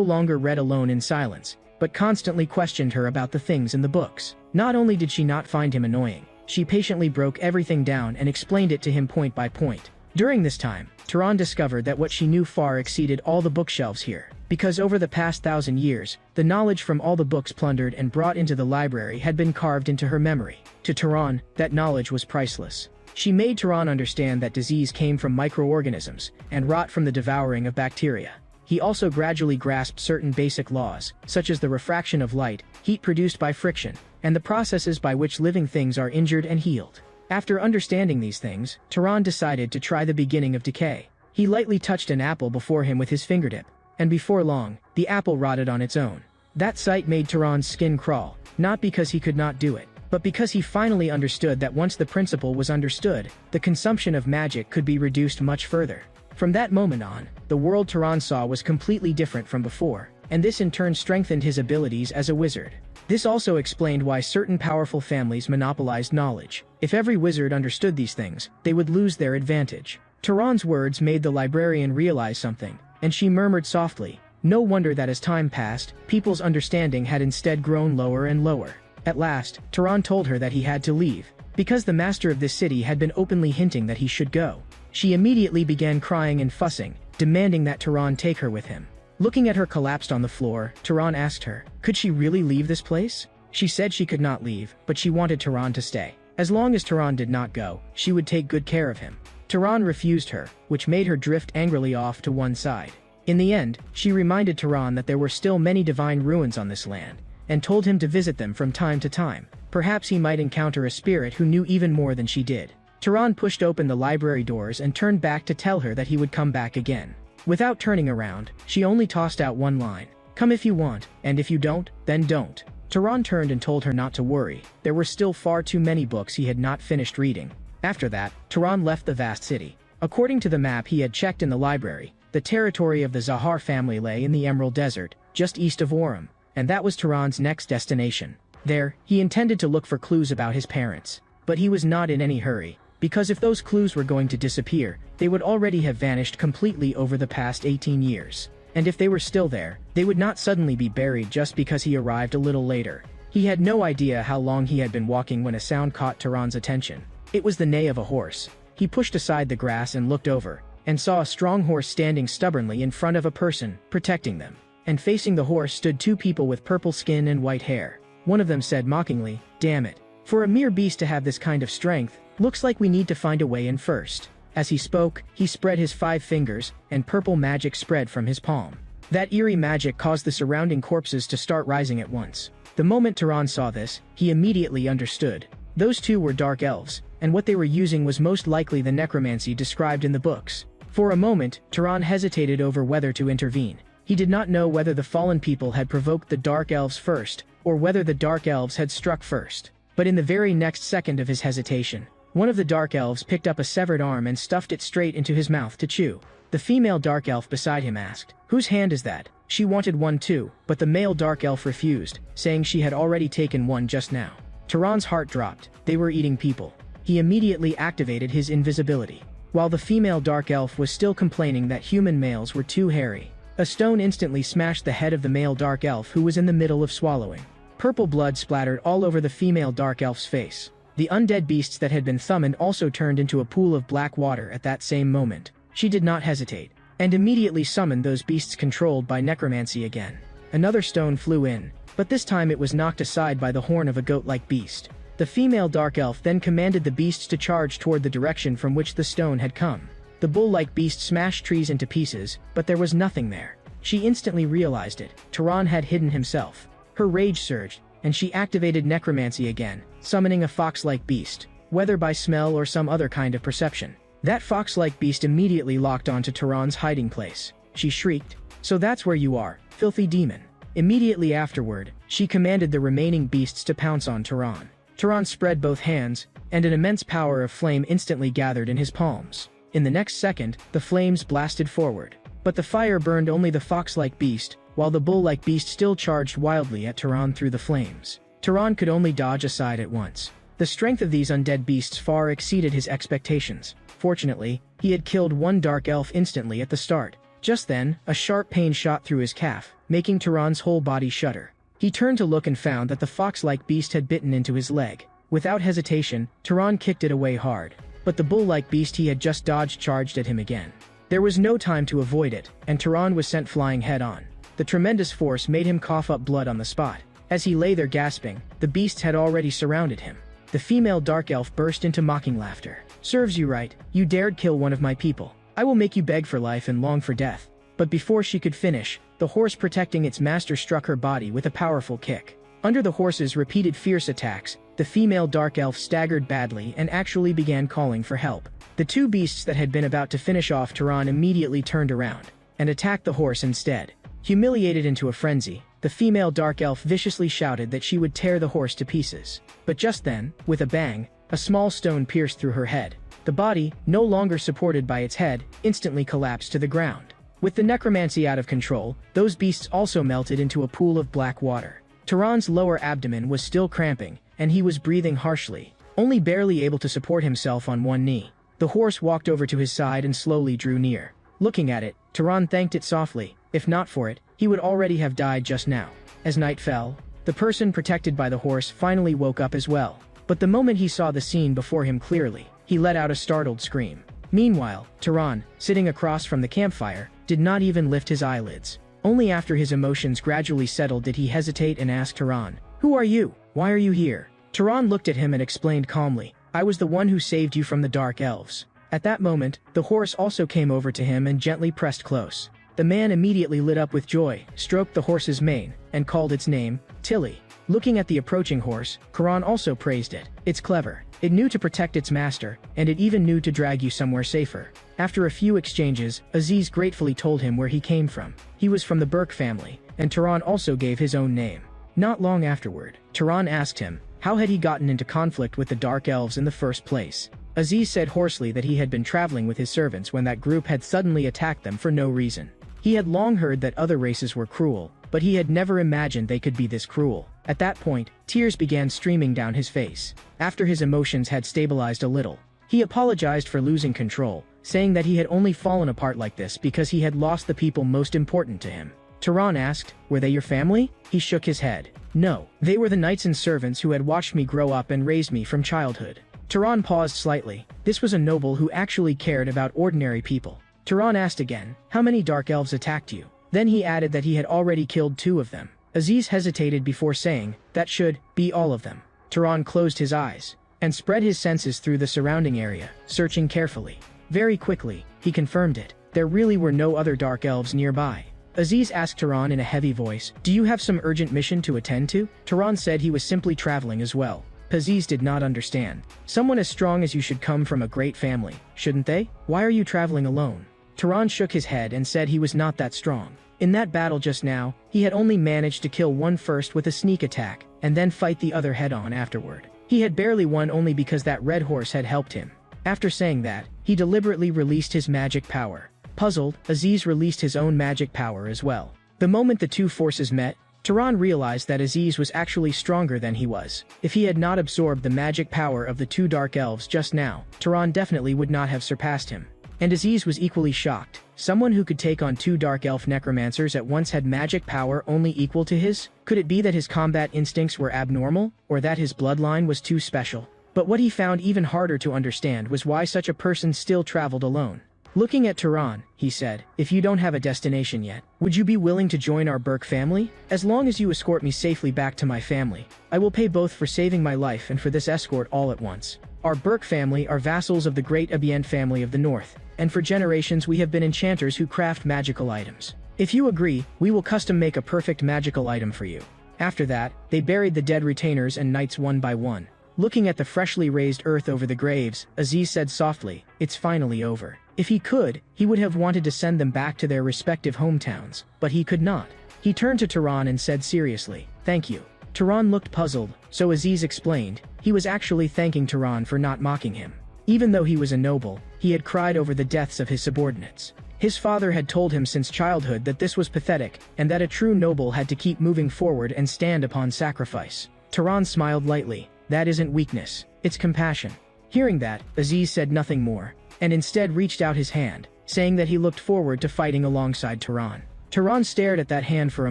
longer read alone in silence, but constantly questioned her about the things in the books. Not only did she not find him annoying, she patiently broke everything down and explained it to him point by point. During this time, Tehran discovered that what she knew far exceeded all the bookshelves here, because over the past 1,000 years, the knowledge from all the books plundered and brought into the library had been carved into her memory. To Tehran, that knowledge was priceless. She made Tehran understand that disease came from microorganisms, and rot from the devouring of bacteria. He also gradually grasped certain basic laws, such as the refraction of light, heat produced by friction, and the processes by which living things are injured and healed. After understanding these things, Tehran decided to try the beginning of decay. He lightly touched an apple before him with his fingertip, and before long, the apple rotted on its own. That sight made Tehran's skin crawl, not because he could not do it, but because he finally understood that once the principle was understood, the consumption of magic could be reduced much further. From that moment on, the world Tehran saw was completely different from before, and this in turn strengthened his abilities as a wizard. This also explained why certain powerful families monopolized knowledge. If every wizard understood these things, they would lose their advantage. Tehran's words made the librarian realize something, and she murmured softly, "No wonder that as time passed, people's understanding had instead grown lower and lower." At last, Tehran told her that he had to leave, because the master of this city had been openly hinting that he should go. She immediately began crying and fussing, demanding that Tehran take her with him. Looking at her collapsed on the floor, Tehran asked her, could she really leave this place? She said she could not leave, but she wanted Tehran to stay. As long as Tehran did not go, she would take good care of him. Tehran refused her, which made her drift angrily off to one side. In the end, she reminded Tehran that there were still many divine ruins on this land, and told him to visit them from time to time. Perhaps he might encounter a spirit who knew even more than she did. Tehran pushed open the library doors and turned back to tell her that he would come back again. Without turning around, she only tossed out one line, "Come if you want, and if you don't, then don't." Tehran turned and told her not to worry. There were still far too many books he had not finished reading. After that, Tehran left the vast city. According to the map he had checked in the library, the territory of the Zahar family lay in the Emerald Desert, just east of Orem, and that was Tehran's next destination. There, he intended to look for clues about his parents. But he was not in any hurry, because if those clues were going to disappear, they would already have vanished completely over the past 18 years. And if they were still there, they would not suddenly be buried just because he arrived a little later. He had no idea how long he had been walking when a sound caught Tehran's attention. It was the neigh of a horse. He pushed aside the grass and looked over, and saw a strong horse standing stubbornly in front of a person, protecting them. And facing the horse stood two people with purple skin and white hair. One of them said mockingly, "Damn it. For a mere beast to have this kind of strength, looks like we need to find a way in first." As he spoke, he spread his 5 fingers, and purple magic spread from his palm. That eerie magic caused the surrounding corpses to start rising at once. The moment Tehran saw this, he immediately understood. Those two were dark elves, and what they were using was most likely the necromancy described in the books. For a moment, Tehran hesitated over whether to intervene. He did not know whether the fallen people had provoked the dark elves first, or whether the dark elves had struck first. But in the very next second of his hesitation, one of the dark elves picked up a severed arm and stuffed it straight into his mouth to chew. The female dark elf beside him asked, "Whose hand is that?" She wanted one too, but the male dark elf refused, saying she had already taken one just now. Tehran's heart dropped. They were eating people. He immediately activated his invisibility. While the female dark elf was still complaining that human males were too hairy, a stone instantly smashed the head of the male dark elf who was in the middle of swallowing. Purple blood splattered all over the female dark elf's face. The undead beasts that had been summoned also turned into a pool of black water at that same moment. She did not hesitate, and immediately summoned those beasts controlled by necromancy again. Another stone flew in, but this time it was knocked aside by the horn of a goat-like beast. The female dark elf then commanded the beasts to charge toward the direction from which the stone had come. The bull-like beast smashed trees into pieces, but there was nothing there. She instantly realized it. Tehran had hidden himself. Her rage surged, and she activated necromancy again, summoning a fox-like beast, whether by smell or some other kind of perception. That fox-like beast immediately locked onto Tehran's hiding place. She shrieked, "So that's where you are, filthy demon. Immediately afterward, she commanded the remaining beasts to pounce on Turan. Turan spread both hands, and an immense power of flame instantly gathered in his palms. In the next second, the flames blasted forward. But the fire burned only the fox-like beast, while the bull-like beast still charged wildly at Turan through the flames. Turan could only dodge aside at once. The strength of these undead beasts far exceeded his expectations. Fortunately, he had killed one dark elf instantly at the start. Just then, a sharp pain shot through his calf, making Turan's whole body shudder. He turned to look and found that the fox-like beast had bitten into his leg. Without hesitation, Turan kicked it away hard. But the bull-like beast he had just dodged charged at him again. There was no time to avoid it, and Turan was sent flying head-on. The tremendous force made him cough up blood on the spot. As he lay there gasping, the beasts had already surrounded him. The female dark elf burst into mocking laughter. "Serves you right, you dared kill one of my people. I will make you beg for life and long for death." But before she could finish, the horse protecting its master struck her body with a powerful kick. Under the horse's repeated fierce attacks, the female dark elf staggered badly and actually began calling for help. The two beasts that had been about to finish off Turan immediately turned around and attacked the horse instead. Humiliated into a frenzy, the female dark elf viciously shouted that she would tear the horse to pieces. But just then, with a bang, a small stone pierced through her head. The body, no longer supported by its head, instantly collapsed to the ground. With the necromancy out of control, those beasts also melted into a pool of black water. Turan's lower abdomen was still cramping, and he was breathing harshly, only barely able to support himself on one knee. The horse walked over to his side and slowly drew near. Looking at it, Turan thanked it softly. If not for it, he would already have died just now. As night fell, the person protected by the horse finally woke up as well. But the moment he saw the scene before him clearly, he let out a startled scream. Meanwhile, Turan, sitting across from the campfire, did not even lift his eyelids. Only after his emotions gradually settled did he hesitate and ask Turan, "Who are you? Why are you here?" Turan looked at him and explained calmly, "I was the one who saved you from the dark elves." At that moment, the horse also came over to him and gently pressed close. The man immediately lit up with joy, stroked the horse's mane, and called its name, Tilly. Looking at the approaching horse, Turan also praised it. "It's clever. It knew to protect its master, and it even knew to drag you somewhere safer." After a few exchanges, Aziz gratefully told him where he came from. He was from the Burke family, and Turan also gave his own name. Not long afterward, Turan asked him, how had he gotten into conflict with the Dark Elves in the first place? Aziz said hoarsely that he had been traveling with his servants when that group had suddenly attacked them for no reason. He had long heard that other races were cruel, but he had never imagined they could be this cruel. At that point, tears began streaming down his face. After his emotions had stabilized a little, he apologized for losing control, saying that he had only fallen apart like this because he had lost the people most important to him. Turan asked, "Were they your family?" He shook his head. "No, they were the knights and servants who had watched me grow up and raised me from childhood." Turan paused slightly. This was a noble who actually cared about ordinary people. Turan asked again, "How many dark elves attacked you?" Then he added that he had already killed 2 of them. Aziz hesitated before saying, "That should be all of them." Turan closed his eyes and spread his senses through the surrounding area, searching carefully. Very quickly, he confirmed it. There really were no other dark elves nearby. Aziz asked Turan in a heavy voice, "Do you have some urgent mission to attend to?" Turan said he was simply traveling as well. Aziz did not understand. "Someone as strong as you should come from a great family, shouldn't they? Why are you traveling alone?" Turan shook his head and said he was not that strong. In that battle just now, he had only managed to kill one first with a sneak attack, and then fight the other head-on afterward. He had barely won only because that red horse had helped him. After saying that, he deliberately released his magic power. Puzzled, Aziz released his own magic power as well. The moment the two forces met, Turan realized that Aziz was actually stronger than he was. If he had not absorbed the magic power of the 2 dark elves just now, Turan definitely would not have surpassed him. And Aziz was equally shocked. Someone who could take on 2 dark elf necromancers at once had magic power only equal to his? Could it be that his combat instincts were abnormal, or that his bloodline was too special? But what he found even harder to understand was why such a person still traveled alone. Looking at Turan, he said, "If you don't have a destination yet, would you be willing to join our Burke family? As long as you escort me safely back to my family, I will pay both for saving my life and for this escort all at once. Our Burke family are vassals of the great Abient family of the north, and for generations we have been enchanters who craft magical items. If you agree, we will custom make a perfect magical item for you." After that, they buried the dead retainers and knights one by one. Looking at the freshly raised earth over the graves, Aziz said softly, "It's finally over." If he could, he would have wanted to send them back to their respective hometowns, but he could not. He turned to Tehran and said seriously, "Thank you." Tehran looked puzzled, so Aziz explained, he was actually thanking Tehran for not mocking him. Even though he was a noble, he had cried over the deaths of his subordinates. His father had told him since childhood that this was pathetic, and that a true noble had to keep moving forward and stand upon sacrifice. Tehran smiled lightly. "That isn't weakness, it's compassion." Hearing that, Aziz said nothing more, and instead reached out his hand, saying that he looked forward to fighting alongside Tehran. Tehran stared at that hand for a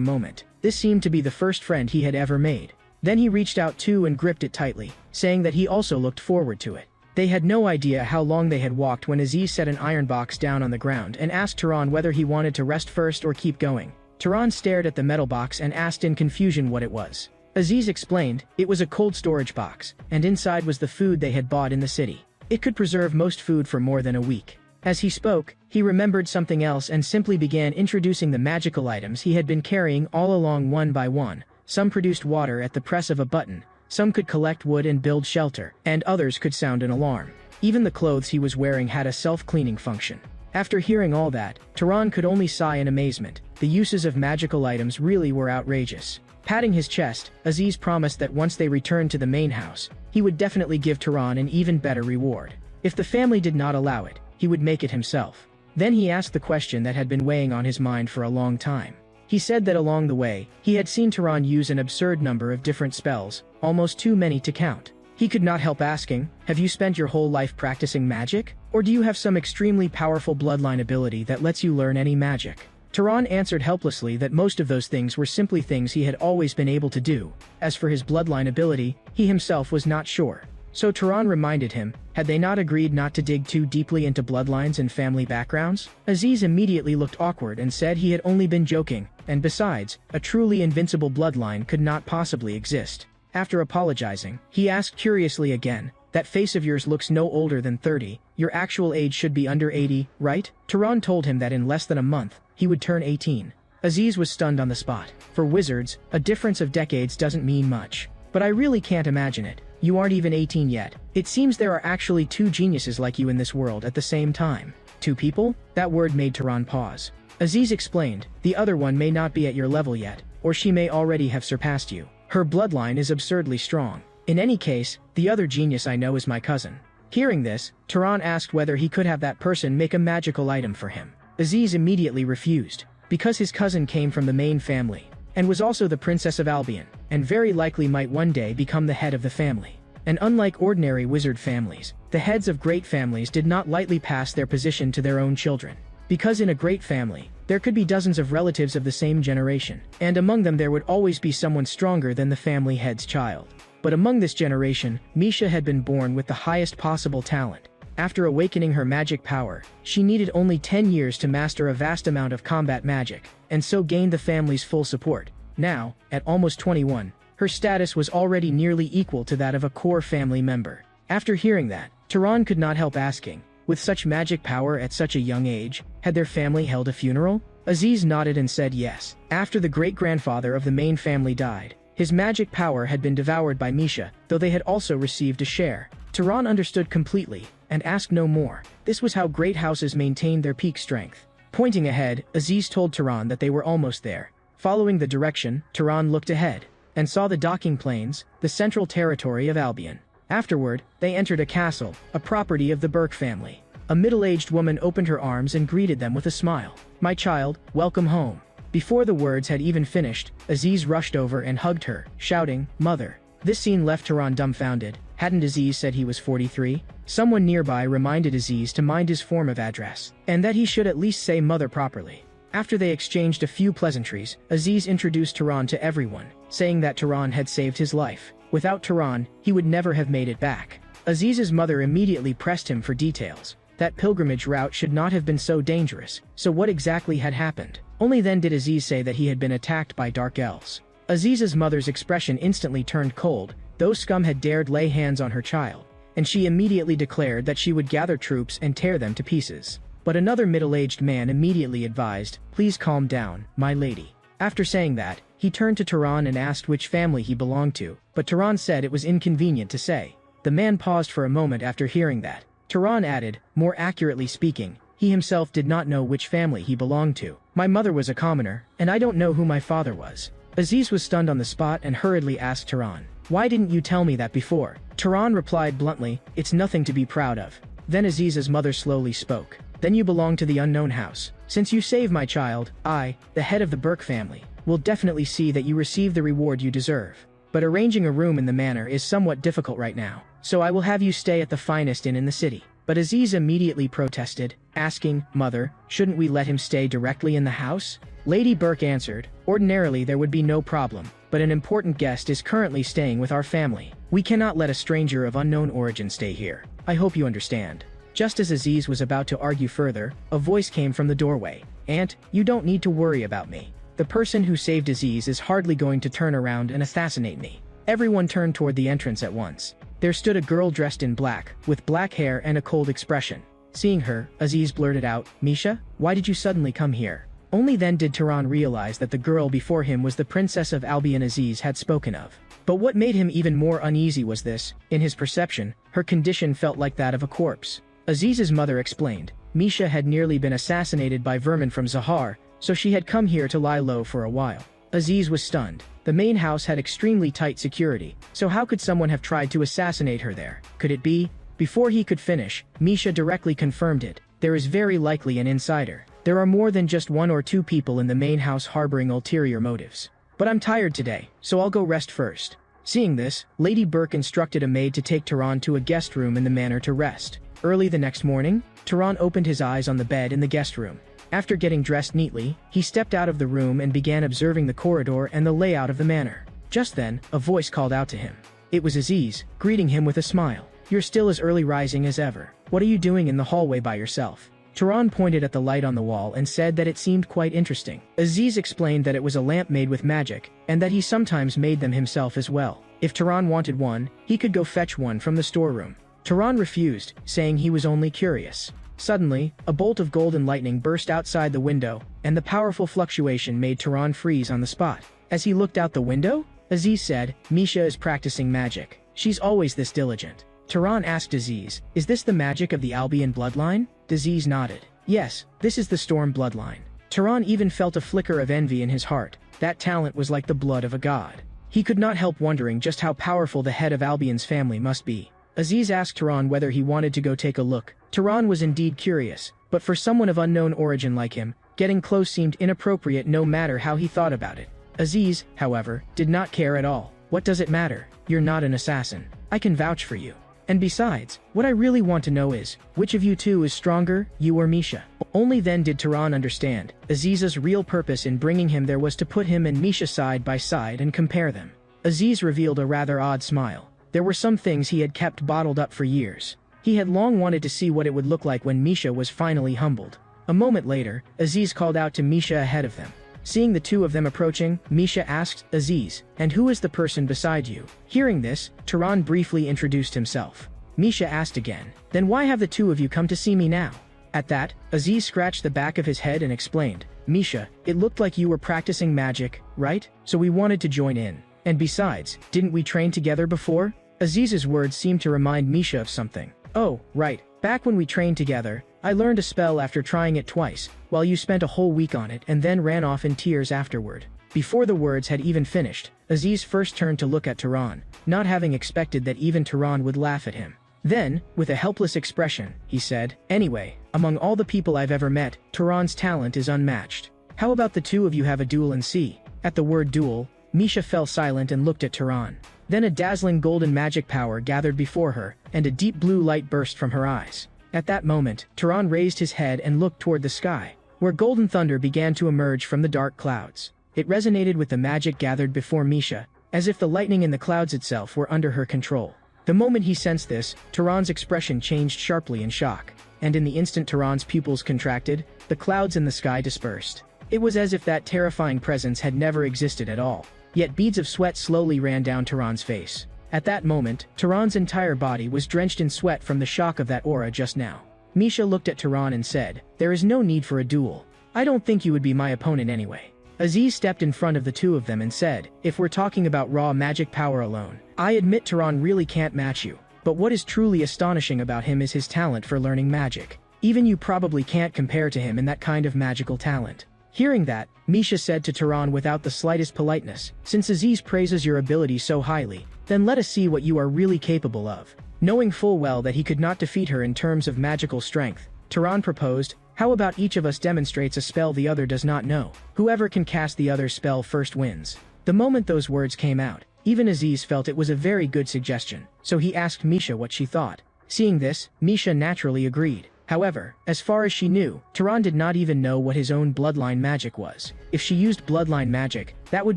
moment. This seemed to be the first friend he had ever made. Then he reached out too and gripped it tightly, saying that he also looked forward to it. They had no idea how long they had walked when Aziz set an iron box down on the ground and asked Tehran whether he wanted to rest first or keep going. Tehran stared at the metal box and asked in confusion what it was. Aziz explained, it was a cold storage box, and inside was the food they had bought in the city. It could preserve most food for more than a week. As he spoke, he remembered something else and simply began introducing the magical items he had been carrying all along one by one. Some produced water at the press of a button, some could collect wood and build shelter, and others could sound an alarm. Even the clothes he was wearing had a self-cleaning function. After hearing all that, Tehran could only sigh in amazement. The uses of magical items really were outrageous. Patting his chest, Aziz promised that once they returned to the main house, he would definitely give Tehran an even better reward. If the family did not allow it, he would make it himself. Then he asked the question that had been weighing on his mind for a long time. He said that along the way, he had seen Tehran use an absurd number of different spells, almost too many to count. He could not help asking, have you spent your whole life practicing magic? Or do you have some extremely powerful bloodline ability that lets you learn any magic? Tehran answered helplessly that most of those things were simply things he had always been able to do. As for his bloodline ability, he himself was not sure. So Tehran reminded him, had they not agreed not to dig too deeply into bloodlines and family backgrounds? Aziz immediately looked awkward and said he had only been joking, and besides, a truly invincible bloodline could not possibly exist. After apologizing, he asked curiously again, that face of yours looks no older than 30, your actual age should be under 80, right? Tehran told him that in less than a month, he would turn 18. Aziz was stunned on the spot. For wizards, a difference of decades doesn't mean much. But I really can't imagine it. You aren't even 18 yet. It seems there are actually two geniuses like you in this world at the same time. Two people? That word made Tehran pause. Aziz explained, the other one may not be at your level yet, or she may already have surpassed you. Her bloodline is absurdly strong. In any case, the other genius I know is my cousin. Hearing this, Tehran asked whether he could have that person make a magical item for him. Aziz immediately refused, because his cousin came from the main family, and was also the princess of Albion, and very likely might one day become the head of the family. And unlike ordinary wizard families, the heads of great families did not lightly pass their position to their own children. Because in a great family, there could be dozens of relatives of the same generation, and among them there would always be someone stronger than the family head's child. But among this generation, Misha had been born with the highest possible talent. After awakening her magic power, she needed only 10 years to master a vast amount of combat magic, and so gained the family's full support. Now, at almost 21, her status was already nearly equal to that of a core family member. After hearing that, Tehran could not help asking, with such magic power at such a young age, had their family held a funeral? Aziz nodded and said yes. After the great-grandfather of the main family died, his magic power had been devoured by Misha, though they had also received a share. Tehran understood completely, and asked no more. This was how great houses maintained their peak strength. Pointing ahead, Aziz told Tehran that they were almost there. Following the direction, Tehran looked ahead, and saw the docking plains, the central territory of Albion. Afterward, they entered a castle, a property of the Burke family. A middle-aged woman opened her arms and greeted them with a smile. My child, welcome home. Before the words had even finished, Aziz rushed over and hugged her, shouting, Mother. This scene left Tehran dumbfounded. Hadn't Aziz said he was 43? Someone nearby reminded Aziz to mind his form of address, and that he should at least say mother properly. After they exchanged a few pleasantries, Aziz introduced Tehran to everyone, saying that Tehran had saved his life. Without Tehran, he would never have made it back. Aziz's mother immediately pressed him for details. That pilgrimage route should not have been so dangerous, so what exactly had happened? Only then did Aziz say that he had been attacked by dark elves. Aziz's mother's expression instantly turned cold. Those scum had dared lay hands on her child, and she immediately declared that she would gather troops and tear them to pieces. But another middle-aged man immediately advised, please calm down, my lady. After saying that, he turned to Tehran and asked which family he belonged to, but Tehran said it was inconvenient to say. The man paused for a moment after hearing that. Tehran added, more accurately speaking, he himself did not know which family he belonged to. My mother was a commoner, and I don't know who my father was. Aziz was stunned on the spot and hurriedly asked Tehran, "Why didn't you tell me that before?" Tehran replied bluntly, "It's nothing to be proud of." Then Aziz's mother slowly spoke. "Then you belong to the unknown house. Since you saved my child, I, the head of the Burke family, will definitely see that you receive the reward you deserve. But arranging a room in the manor is somewhat difficult right now, so I will have you stay at the finest inn in the city." But Aziz immediately protested, asking, "Mother, shouldn't we let him stay directly in the house?" Lady Burke answered, "Ordinarily there would be no problem, but an important guest is currently staying with our family. We cannot let a stranger of unknown origin stay here. I hope you understand." Just as Aziz was about to argue further, a voice came from the doorway. "Aunt, you don't need to worry about me. The person who saved Aziz is hardly going to turn around and assassinate me." Everyone turned toward the entrance at once. There stood a girl dressed in black, with black hair and a cold expression. Seeing her, Aziz blurted out, "Misha, why did you suddenly come here?" Only then did Tehran realize that the girl before him was the princess of Albion Aziz had spoken of. But what made him even more uneasy was this: in his perception, her condition felt like that of a corpse. Aziz's mother explained, Misha had nearly been assassinated by vermin from Zahar, so she had come here to lie low for a while. Aziz was stunned. The main house had extremely tight security, so how could someone have tried to assassinate her there? Could it be? Before he could finish, Misha directly confirmed it. There is very likely an insider. There are more than just one or two people in the main house harboring ulterior motives. But I'm tired today, so I'll go rest first. Seeing this, Lady Burke instructed a maid to take Tehran to a guest room in the manor to rest. Early the next morning, Tehran opened his eyes on the bed in the guest room. After getting dressed neatly, he stepped out of the room and began observing the corridor and the layout of the manor. Just then, a voice called out to him. It was Aziz, greeting him with a smile. "You're still as early rising as ever. What are you doing in the hallway by yourself?" Tehran pointed at the light on the wall and said that it seemed quite interesting. Aziz explained that it was a lamp made with magic, and that he sometimes made them himself as well. If Tehran wanted one, he could go fetch one from the storeroom. Tehran refused, saying he was only curious. Suddenly, a bolt of golden lightning burst outside the window, and the powerful fluctuation made Tehran freeze on the spot. As he looked out the window, Aziz said, "Misha is practicing magic. She's always this diligent." Tehran asked Aziz, "Is this the magic of the Albion bloodline?" Aziz nodded. "Yes, this is the Storm bloodline." Tehran even felt a flicker of envy in his heart. That talent was like the blood of a god. He could not help wondering just how powerful the head of Albion's family must be. Aziz asked Tehran whether he wanted to go take a look. Tehran was indeed curious, but for someone of unknown origin like him, getting close seemed inappropriate no matter how he thought about it. Aziz, however, did not care at all. "What does it matter? You're not an assassin. I can vouch for you. And besides, what I really want to know is, which of you two is stronger, you or Misha?" Only then did Tehran understand. Aziz's real purpose in bringing him there was to put him and Misha side by side and compare them. Aziz revealed a rather odd smile. There were some things he had kept bottled up for years. He had long wanted to see what it would look like when Misha was finally humbled. A moment later, Aziz called out to Misha ahead of them. Seeing the two of them approaching, Misha asked, "Aziz, and who is the person beside you?" Hearing this, Tehran briefly introduced himself. Misha asked again, "Then why have the two of you come to see me now?" At that, Aziz scratched the back of his head and explained, "Misha, it looked like you were practicing magic, right? So we wanted to join in. And besides, didn't we train together before?" Aziz's words seemed to remind Misha of something. "Oh, right. Back when we trained together, I learned a spell after trying it twice, while you spent a whole week on it and then ran off in tears afterward." Before the words had even finished, Aziz first turned to look at Tehran, not having expected that even Tehran would laugh at him. Then, with a helpless expression, he said, "Anyway, among all the people I've ever met, Tehran's talent is unmatched. How about the two of you have a duel and see?" At the word duel, Misha fell silent and looked at Tehran. Then a dazzling golden magic power gathered before her, and a deep blue light burst from her eyes. At that moment, Tehran raised his head and looked toward the sky, where golden thunder began to emerge from the dark clouds. It resonated with the magic gathered before Misha, as if the lightning in the clouds itself were under her control. The moment he sensed this, Tehran's expression changed sharply in shock, and in the instant Tehran's pupils contracted, the clouds in the sky dispersed. It was as if that terrifying presence had never existed at all. Yet beads of sweat slowly ran down Tehran's face. At that moment, Tehran's entire body was drenched in sweat from the shock of that aura just now. Misha looked at Tehran and said, "There is no need for a duel. I don't think you would be my opponent anyway." Aziz stepped in front of the two of them and said, "If we're talking about raw magic power alone, I admit Tehran really can't match you. But what is truly astonishing about him is his talent for learning magic. Even you probably can't compare to him in that kind of magical talent." Hearing that, Misha said to Tehran without the slightest politeness, "Since Aziz praises your ability so highly, then let us see what you are really capable of." Knowing full well that he could not defeat her in terms of magical strength, Tehran proposed, "How about each of us demonstrates a spell the other does not know? Whoever can cast the other's spell first wins." The moment those words came out, even Aziz felt it was a very good suggestion, so he asked Misha what she thought. Seeing this, Misha naturally agreed. However, as far as she knew, Tehran did not even know what his own bloodline magic was. If she used bloodline magic, that would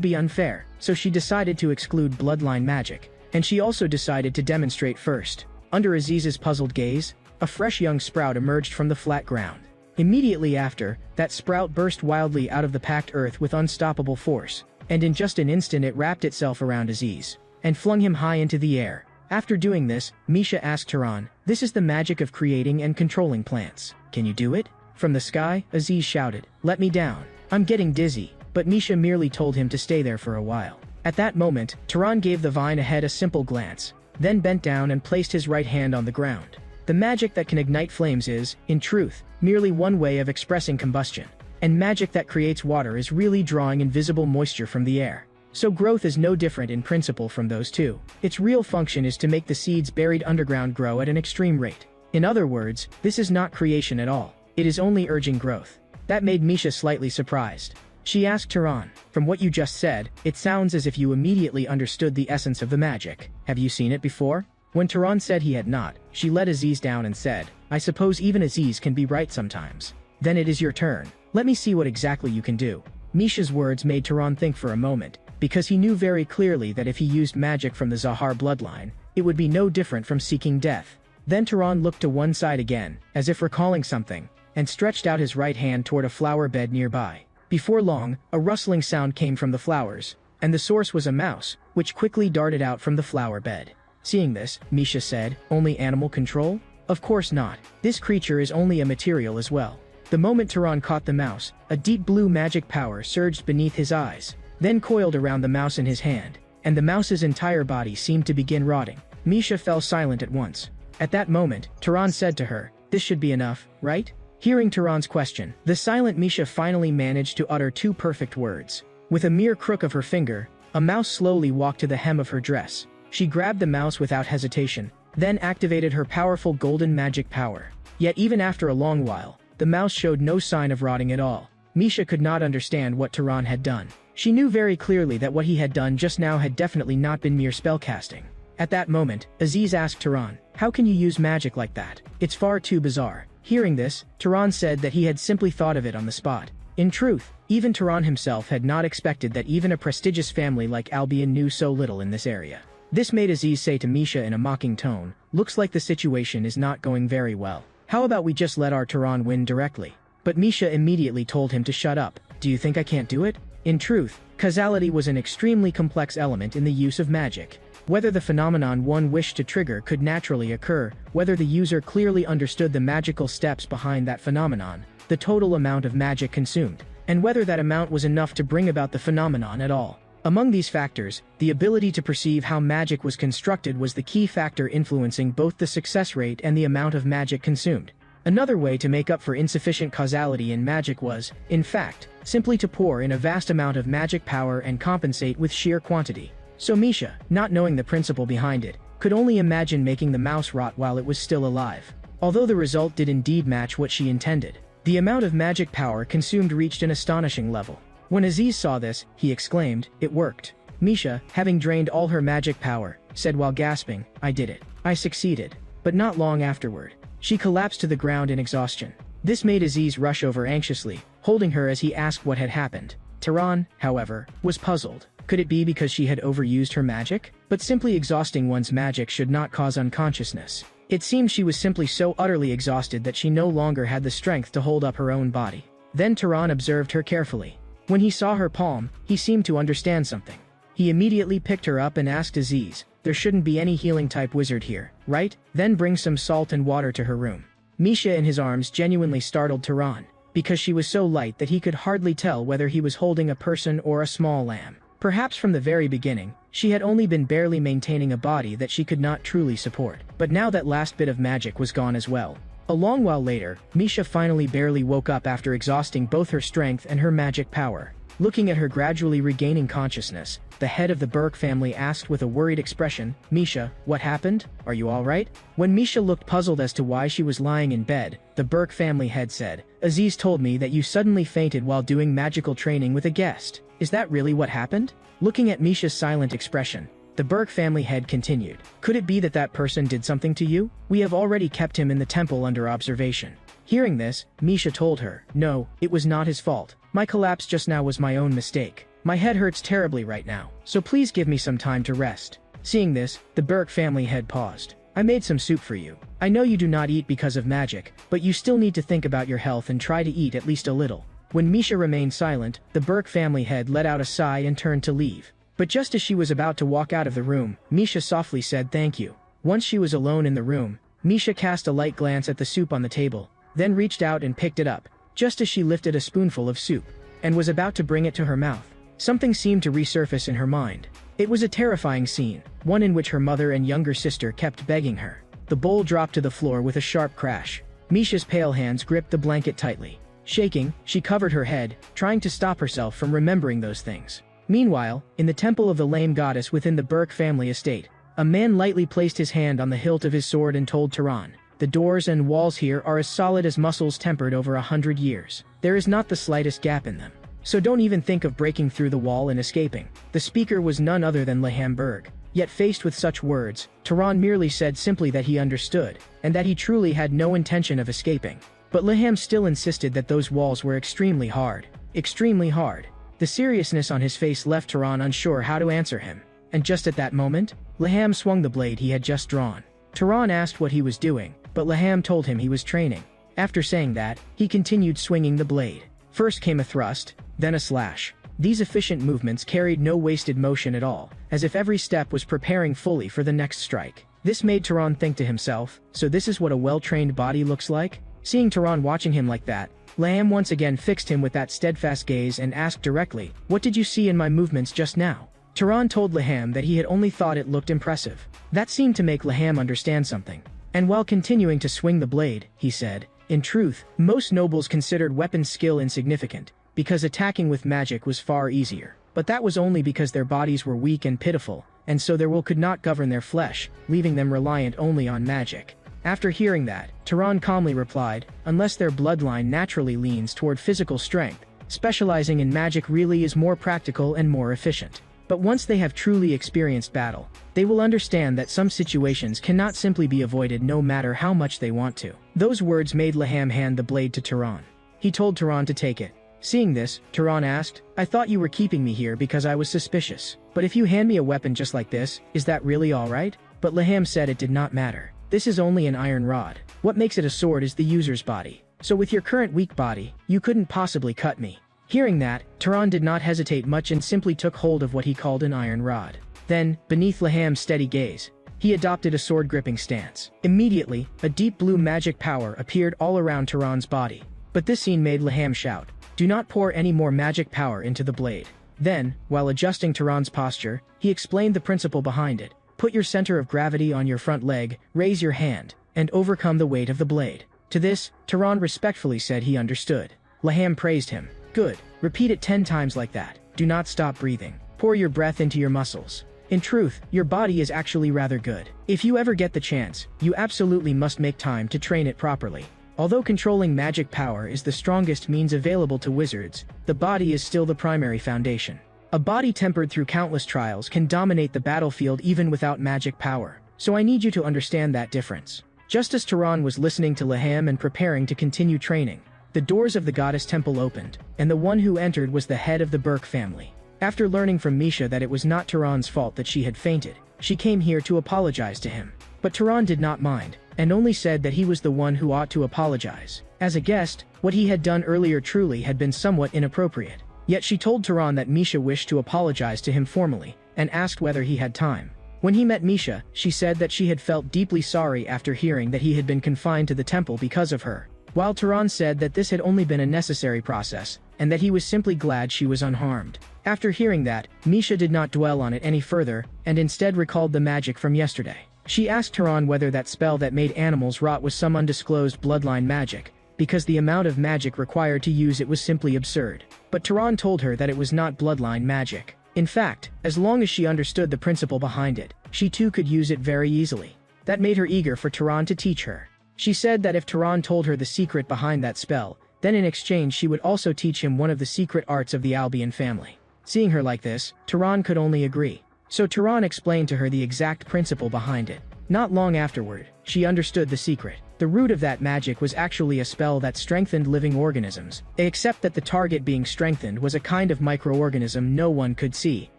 be unfair, so she decided to exclude bloodline magic. And she also decided to demonstrate first. Under Aziz's puzzled gaze, a fresh young sprout emerged from the flat ground. Immediately after, that sprout burst wildly out of the packed earth with unstoppable force, and in just an instant it wrapped itself around Aziz, and flung him high into the air. After doing this, Misha asked Tehran, "This is the magic of creating and controlling plants. Can you do it?" From the sky, Aziz shouted, "Let me down. I'm getting dizzy," but Misha merely told him to stay there for a while. At that moment, Tehran gave the vine ahead a simple glance, then bent down and placed his right hand on the ground. The magic that can ignite flames is, in truth, merely one way of expressing combustion, and magic that creates water is really drawing invisible moisture from the air. So growth is no different in principle from those two. Its real function is to make the seeds buried underground grow at an extreme rate. In other words, this is not creation at all. It is only urging growth. That made Misha slightly surprised. She asked Tehran, "From what you just said, it sounds as if you immediately understood the essence of the magic. Have you seen it before?" When Tehran said he had not, she let Aziz down and said, "I suppose even Aziz can be right sometimes. Then it is your turn. Let me see what exactly you can do." Misha's words made Tehran think for a moment, because he knew very clearly that if he used magic from the Zahar bloodline, it would be no different from seeking death. Then Tehran looked to one side again, as if recalling something, and stretched out his right hand toward a flower bed nearby. Before long, a rustling sound came from the flowers, and the source was a mouse, which quickly darted out from the flower bed. Seeing this, Misha said, "Only animal control? Of course not. This creature is only a material as well." The moment Tehran caught the mouse, a deep blue magic power surged beneath his eyes, then coiled around the mouse in his hand, and the mouse's entire body seemed to begin rotting. Misha fell silent at once. At that moment, Tehran said to her, "This should be enough, right?" Hearing Tehran's question, the silent Misha finally managed to utter two perfect words. With a mere crook of her finger, a mouse slowly walked to the hem of her dress. She grabbed the mouse without hesitation, then activated her powerful golden magic power. Yet even after a long while, the mouse showed no sign of rotting at all. Misha could not understand what Tehran had done. She knew very clearly that what he had done just now had definitely not been mere spellcasting. At that moment, Aziz asked Tehran, "How can you use magic like that? It's far too bizarre." Hearing this, Tehran said that he had simply thought of it on the spot. In truth, even Tehran himself had not expected that even a prestigious family like Albion knew so little in this area. This made Aziz say to Misha in a mocking tone, "Looks like the situation is not going very well. How about we just let our Tehran win directly?" But Misha immediately told him to shut up. "Do you think I can't do it?" In truth, causality was an extremely complex element in the use of magic. Whether the phenomenon one wished to trigger could naturally occur, whether the user clearly understood the magical steps behind that phenomenon, the total amount of magic consumed, and whether that amount was enough to bring about the phenomenon at all. Among these factors, the ability to perceive how magic was constructed was the key factor influencing both the success rate and the amount of magic consumed. Another way to make up for insufficient causality in magic was, in fact, simply to pour in a vast amount of magic power and compensate with sheer quantity. So Misha, not knowing the principle behind it, could only imagine making the mouse rot while it was still alive. Although the result did indeed match what she intended, the amount of magic power consumed reached an astonishing level. When Aziz saw this, he exclaimed, "It worked." Misha, having drained all her magic power, said while gasping, "I did it. I succeeded." But not long afterward, she collapsed to the ground in exhaustion. This made Aziz rush over anxiously, holding her as he asked what had happened. Tehran, however, was puzzled. Could it be because she had overused her magic? But simply exhausting one's magic should not cause unconsciousness. It seemed she was simply so utterly exhausted that she no longer had the strength to hold up her own body. Then Tehran observed her carefully. When he saw her palm, he seemed to understand something. He immediately picked her up and asked Aziz, "There shouldn't be any healing-type wizard here, right? Then bring some salt and water to her room." Misha in his arms genuinely startled Tehran, because she was so light that he could hardly tell whether he was holding a person or a small lamb. Perhaps from the very beginning, she had only been barely maintaining a body that she could not truly support. But now that last bit of magic was gone as well. A long while later, Misha finally barely woke up after exhausting both her strength and her magic power. Looking at her gradually regaining consciousness, the head of the Burke family asked with a worried expression, "Misha, what happened? Are you alright?" When Misha looked puzzled as to why she was lying in bed, the Burke family head said, "Aziz told me that you suddenly fainted while doing magical training with a guest. Is that really what happened?" Looking at Misha's silent expression, the Burke family head continued, "Could it be that that person did something to you? We have already kept him in the temple under observation." Hearing this, Misha told her, "No, it was not his fault. My collapse just now was my own mistake. My head hurts terribly right now, so please give me some time to rest." Seeing this, the Burke family head paused. "I made some soup for you. I know you do not eat because of magic, but you still need to think about your health and try to eat at least a little." When Misha remained silent, the Burke family head let out a sigh and turned to leave. But just as she was about to walk out of the room, Misha softly said thank you. Once she was alone in the room, Misha cast a light glance at the soup on the table, then reached out and picked it up, just as she lifted a spoonful of soup, and was about to bring it to her mouth. Something seemed to resurface in her mind. It was a terrifying scene, one in which her mother and younger sister kept begging her. The bowl dropped to the floor with a sharp crash. Misha's pale hands gripped the blanket tightly. Shaking, she covered her head, trying to stop herself from remembering those things. Meanwhile, in the temple of the lame goddess within the Burke family estate, a man lightly placed his hand on the hilt of his sword and told Tehran, "The doors and walls here are as solid as muscles tempered over 100 years. There is not the slightest gap in them. So don't even think of breaking through the wall and escaping." The speaker was none other than Leham Berg. Yet faced with such words, Tehran merely said simply that he understood, and that he truly had no intention of escaping. But Leham still insisted that those walls were extremely hard. Extremely hard. The seriousness on his face left Tehran unsure how to answer him. And just at that moment, Leham swung the blade he had just drawn. Tehran asked what he was doing, but Leham told him he was training. After saying that, he continued swinging the blade. First came a thrust, then a slash. These efficient movements carried no wasted motion at all, as if every step was preparing fully for the next strike. This made Tehran think to himself, so this is what a well-trained body looks like? Seeing Tehran watching him like that, Leham once again fixed him with that steadfast gaze and asked directly, "What did you see in my movements just now?" Tehran told Leham that he had only thought it looked impressive. That seemed to make Leham understand something. And while continuing to swing the blade, he said, "In truth, most nobles considered weapon skill insignificant, because attacking with magic was far easier. But that was only because their bodies were weak and pitiful, and so their will could not govern their flesh, leaving them reliant only on magic." After hearing that, Tehran calmly replied, "Unless their bloodline naturally leans toward physical strength, specializing in magic really is more practical and more efficient. But once they have truly experienced battle, they will understand that some situations cannot simply be avoided no matter how much they want to." Those words made Leham hand the blade to Tehran. He told Tehran to take it. Seeing this, Tehran asked, "I thought you were keeping me here because I was suspicious. But if you hand me a weapon just like this, is that really alright?" But Leham said it did not matter. "This is only an iron rod. What makes it a sword is the user's body. So with your current weak body, you couldn't possibly cut me." Hearing that, Tehran did not hesitate much and simply took hold of what he called an iron rod. Then, beneath Leham's steady gaze, he adopted a sword-gripping stance. Immediately, a deep blue magic power appeared all around Tehran's body. But this scene made Leham shout, "Do not pour any more magic power into the blade." Then, while adjusting Tehran's posture, he explained the principle behind it. "Put your center of gravity on your front leg, raise your hand, and overcome the weight of the blade." To this, Tehran respectfully said he understood. Leham praised him. "Good. Repeat it 10 times like that. Do not stop breathing. Pour your breath into your muscles. In truth, your body is actually rather good. If you ever get the chance, you absolutely must make time to train it properly." Although controlling magic power is the strongest means available to wizards, the body is still the primary foundation. A body tempered through countless trials can dominate the battlefield even without magic power, so I need you to understand that difference. Just as Tehran was listening to Leham and preparing to continue training, the doors of the goddess temple opened, and the one who entered was the head of the Burke family. After learning from Misha that it was not Tehran's fault that she had fainted, she came here to apologize to him. But Tehran did not mind, and only said that he was the one who ought to apologize. As a guest, what he had done earlier truly had been somewhat inappropriate. Yet she told Tehran that Misha wished to apologize to him formally, and asked whether he had time. When he met Misha, she said that she had felt deeply sorry after hearing that he had been confined to the temple because of her, while Tehran said that this had only been a necessary process, and that he was simply glad she was unharmed. After hearing that, Misha did not dwell on it any further, and instead recalled the magic from yesterday. She asked Tehran whether that spell that made animals rot was some undisclosed bloodline magic, because the amount of magic required to use it was simply absurd. But Tehran told her that it was not bloodline magic. In fact, as long as she understood the principle behind it, she too could use it very easily. That made her eager for Tehran to teach her. She said that if Tehran told her the secret behind that spell, then in exchange she would also teach him one of the secret arts of the Albion family. Seeing her like this, Tehran could only agree. So Tehran explained to her the exact principle behind it. Not long afterward, she understood the secret. The root of that magic was actually a spell that strengthened living organisms, except that the target being strengthened was a kind of microorganism no one could see.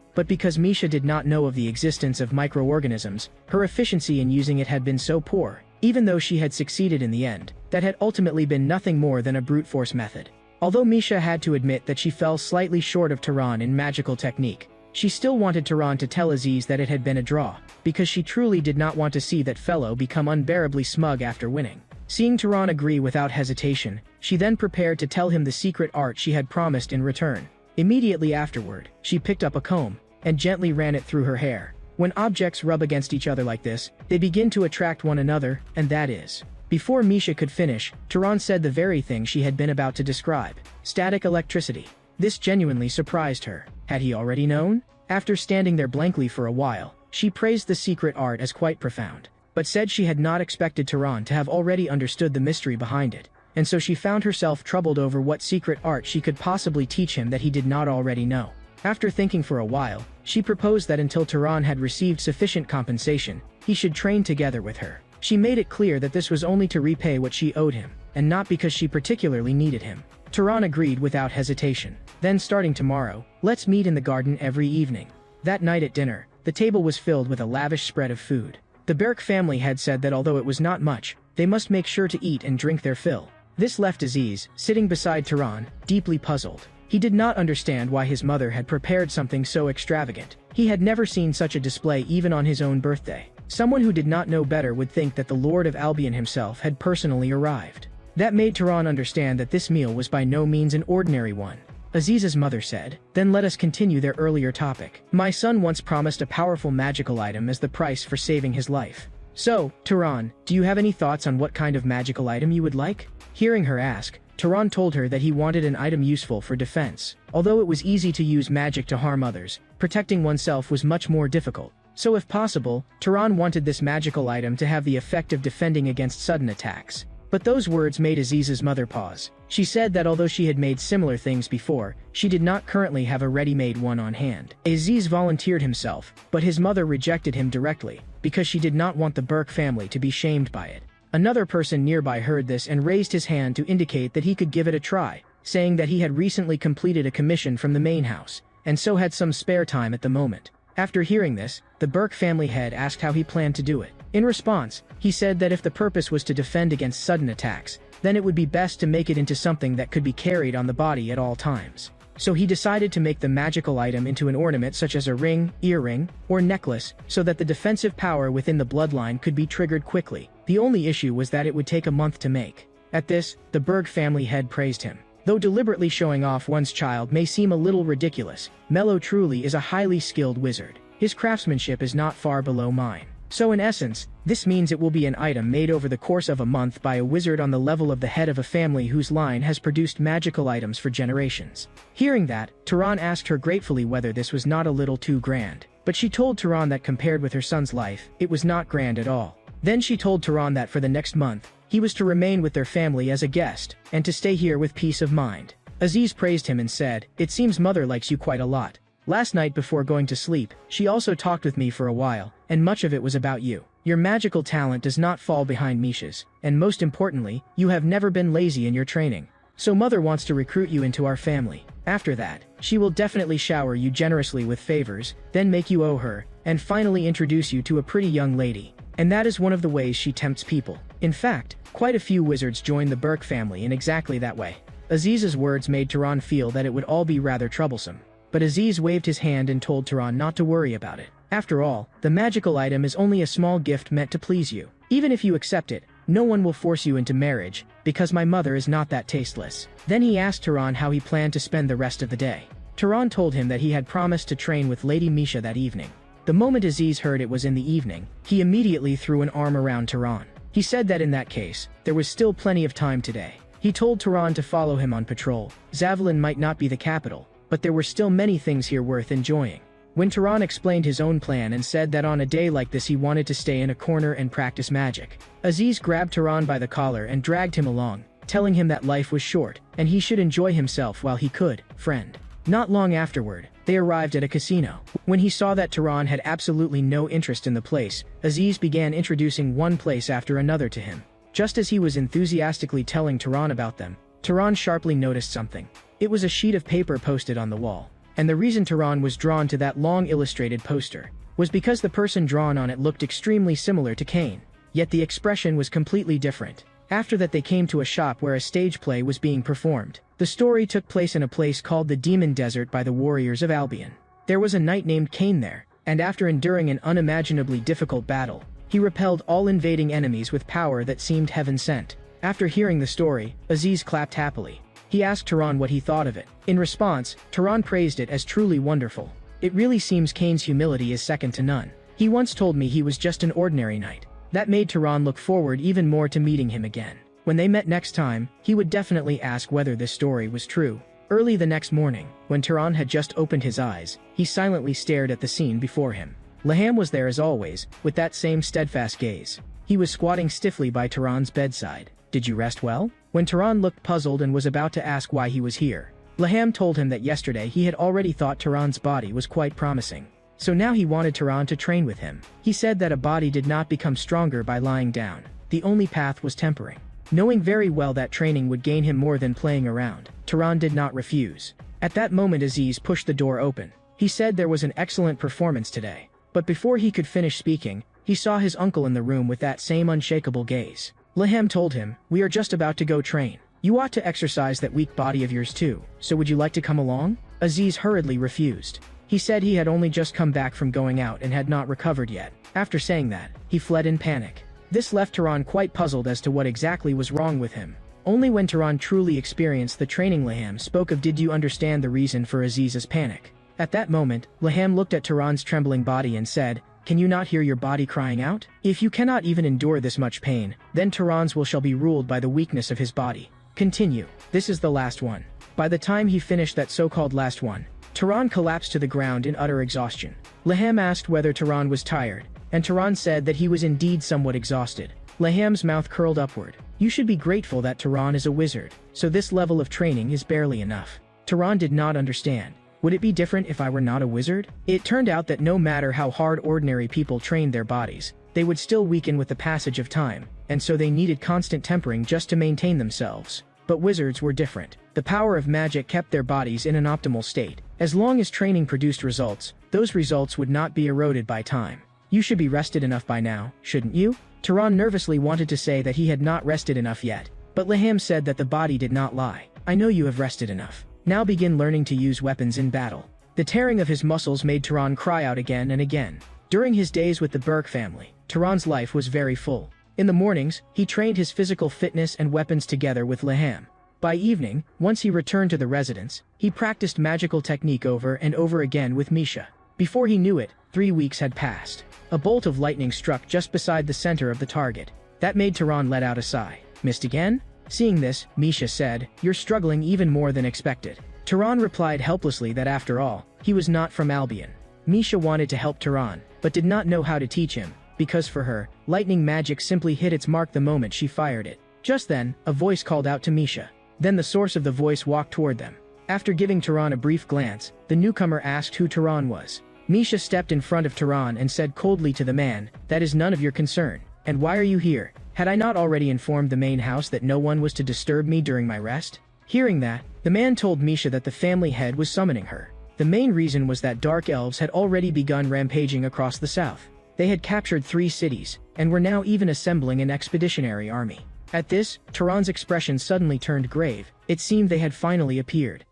But because Misha did not know of the existence of microorganisms, her efficiency in using it had been so poor, even though she had succeeded in the end, that had ultimately been nothing more than a brute force method. Although Misha had to admit that she fell slightly short of Tehran in magical technique, she still wanted Tehran to tell Aziz that it had been a draw, because she truly did not want to see that fellow become unbearably smug after winning. Seeing Tehran agree without hesitation, she then prepared to tell him the secret art she had promised in return. Immediately afterward, she picked up a comb, and gently ran it through her hair. When objects rub against each other like this, they begin to attract one another, and that is. Before Misha could finish, Tehran said the very thing she had been about to describe: static electricity. This genuinely surprised her. Had he already known? After standing there blankly for a while, she praised the secret art as quite profound, but said she had not expected Tehran to have already understood the mystery behind it, and so she found herself troubled over what secret art she could possibly teach him that he did not already know. After thinking for a while, she proposed that until Tehran had received sufficient compensation, he should train together with her. She made it clear that this was only to repay what she owed him, and not because she particularly needed him. Tehran agreed without hesitation. Then starting tomorrow, let's meet in the garden every evening. That night at dinner, the table was filled with a lavish spread of food. The Berk family had said that although it was not much, they must make sure to eat and drink their fill. This left Aziz, sitting beside Tehran, deeply puzzled. He did not understand why his mother had prepared something so extravagant. He had never seen such a display even on his own birthday. Someone who did not know better would think that the Lord of Albion himself had personally arrived. That made Tehran understand that this meal was by no means an ordinary one. Aziz's mother said, "Then let us continue their earlier topic. My son once promised a powerful magical item as the price for saving his life. So, Tehran, do you have any thoughts on what kind of magical item you would like?" Hearing her ask, Tehran told her that he wanted an item useful for defense. Although it was easy to use magic to harm others, protecting oneself was much more difficult. So if possible, Tehran wanted this magical item to have the effect of defending against sudden attacks. But those words made Aziz's mother pause. She said that although she had made similar things before, she did not currently have a ready-made one on hand. Aziz volunteered himself, but his mother rejected him directly, because she did not want the Berk family to be shamed by it. Another person nearby heard this and raised his hand to indicate that he could give it a try, saying that he had recently completed a commission from the main house, and so had some spare time at the moment. After hearing this, the Berk family head asked how he planned to do it. In response, he said that if the purpose was to defend against sudden attacks, then it would be best to make it into something that could be carried on the body at all times. So he decided to make the magical item into an ornament such as a ring, earring, or necklace, so that the defensive power within the bloodline could be triggered quickly. The only issue was that it would take a month to make. At this, the Berg family head praised him. Though deliberately showing off one's child may seem a little ridiculous, Mello truly is a highly skilled wizard. His craftsmanship is not far below mine. So in essence, this means it will be an item made over the course of a month by a wizard on the level of the head of a family whose line has produced magical items for generations. Hearing that, Tehran asked her gratefully whether this was not a little too grand. But she told Tehran that compared with her son's life, it was not grand at all. Then she told Tehran that for the next month, he was to remain with their family as a guest, and to stay here with peace of mind. Aziz praised him and said, "It seems mother likes you quite a lot. Last night before going to sleep, she also talked with me for a while, and much of it was about you. Your magical talent does not fall behind Misha's, and most importantly, you have never been lazy in your training. So mother wants to recruit you into our family. After that, she will definitely shower you generously with favors, then make you owe her, and finally introduce you to a pretty young lady. And that is one of the ways she tempts people." In fact, quite a few wizards join the Berk family in exactly that way. Aziz's words made Tehran feel that it would all be rather troublesome. But Aziz waved his hand and told Tehran not to worry about it. After all, the magical item is only a small gift meant to please you. Even if you accept it, no one will force you into marriage, because my mother is not that tasteless. Then he asked Tehran how he planned to spend the rest of the day. Tehran told him that he had promised to train with Lady Misha that evening. The moment Aziz heard it was in the evening, he immediately threw an arm around Tehran. He said that in that case, there was still plenty of time today. He told Tehran to follow him on patrol. Zavalin might not be the capital, but there were still many things here worth enjoying. When Tehran explained his own plan and said that on a day like this he wanted to stay in a corner and practice magic, Aziz grabbed Tehran by the collar and dragged him along, telling him that life was short, and he should enjoy himself while he could, friend. Not long afterward, they arrived at a casino. When he saw that Tehran had absolutely no interest in the place, Aziz began introducing one place after another to him. Just as he was enthusiastically telling Tehran about them, Tehran sharply noticed something. It was a sheet of paper posted on the wall. And the reason Tehran was drawn to that long illustrated poster was because the person drawn on it looked extremely similar to Cain, yet the expression was completely different. After that they came to a shop where a stage play was being performed. The story took place in a place called the Demon Desert by the warriors of Albion. There was a knight named Cain there, and after enduring an unimaginably difficult battle, he repelled all invading enemies with power that seemed heaven-sent. After hearing the story, Aziz clapped happily. He asked Tehran what he thought of it. In response, Tehran praised it as truly wonderful. It really seems Cain's humility is second to none. He once told me he was just an ordinary knight. That made Tehran look forward even more to meeting him again. When they met next time, he would definitely ask whether this story was true. Early the next morning, when Tehran had just opened his eyes, he silently stared at the scene before him. Laham was there as always, with that same steadfast gaze. He was squatting stiffly by Tehran's bedside. Did you rest well? When Tehran looked puzzled and was about to ask why he was here, Laham told him that yesterday he had already thought Tehran's body was quite promising. So now he wanted Tehran to train with him. He said that a body did not become stronger by lying down. The only path was tempering. Knowing very well that training would gain him more than playing around, Tehran did not refuse. At that moment Aziz pushed the door open. He said there was an excellent performance today. But before he could finish speaking, he saw his uncle in the room with that same unshakable gaze. Laham told him, "We are just about to go train. You ought to exercise that weak body of yours too, so would you like to come along?" Aziz hurriedly refused. He said he had only just come back from going out and had not recovered yet. After saying that, he fled in panic. This left Tehran quite puzzled as to what exactly was wrong with him. Only when Tehran truly experienced the training Laham spoke of did you understand the reason for Aziz's panic. At that moment, Laham looked at Tehran's trembling body and said, "Can you not hear your body crying out? If you cannot even endure this much pain, then Tehran's will shall be ruled by the weakness of his body. Continue. This is the last one." By the time he finished that so-called last one, Tehran collapsed to the ground in utter exhaustion. Laham asked whether Tehran was tired, and Tehran said that he was indeed somewhat exhausted. Laham's mouth curled upward. "You should be grateful that Tehran is a wizard, so this level of training is barely enough." Tehran did not understand. Would it be different if I were not a wizard? It turned out that no matter how hard ordinary people trained their bodies, they would still weaken with the passage of time, and so they needed constant tempering just to maintain themselves. But wizards were different. The power of magic kept their bodies in an optimal state. As long as training produced results, those results would not be eroded by time. "You should be rested enough by now, shouldn't you?" Tehran nervously wanted to say that he had not rested enough yet, but Laham said that the body did not lie. "I know you have rested enough. Now begin learning to use weapons in battle." The tearing of his muscles made Tehran cry out again and again. During his days with the Burke family, Tehran's life was very full. In the mornings, he trained his physical fitness and weapons together with Laham. By evening, once he returned to the residence, he practiced magical technique over and over again with Misha. Before he knew it, 3 weeks had passed. A bolt of lightning struck just beside the center of the target. That made Tehran let out a sigh. "Missed again?" Seeing this, Misha said, "You're struggling even more than expected." Tehran replied helplessly that after all, he was not from Albion. Misha wanted to help Tehran, but did not know how to teach him, because for her, lightning magic simply hit its mark the moment she fired it. Just then, a voice called out to Misha. Then the source of the voice walked toward them. After giving Tehran a brief glance, the newcomer asked who Tehran was. Misha stepped in front of Tehran and said coldly to the man, "That is none of your concern. And why are you here? Had I not already informed the main house that no one was to disturb me during my rest?" Hearing that, the man told Misha that the family head was summoning her. The main reason was that dark elves had already begun rampaging across the south. They had captured 3 cities, and were now even assembling an expeditionary army. At this, Tehran's expression suddenly turned grave. It seemed they had finally appeared.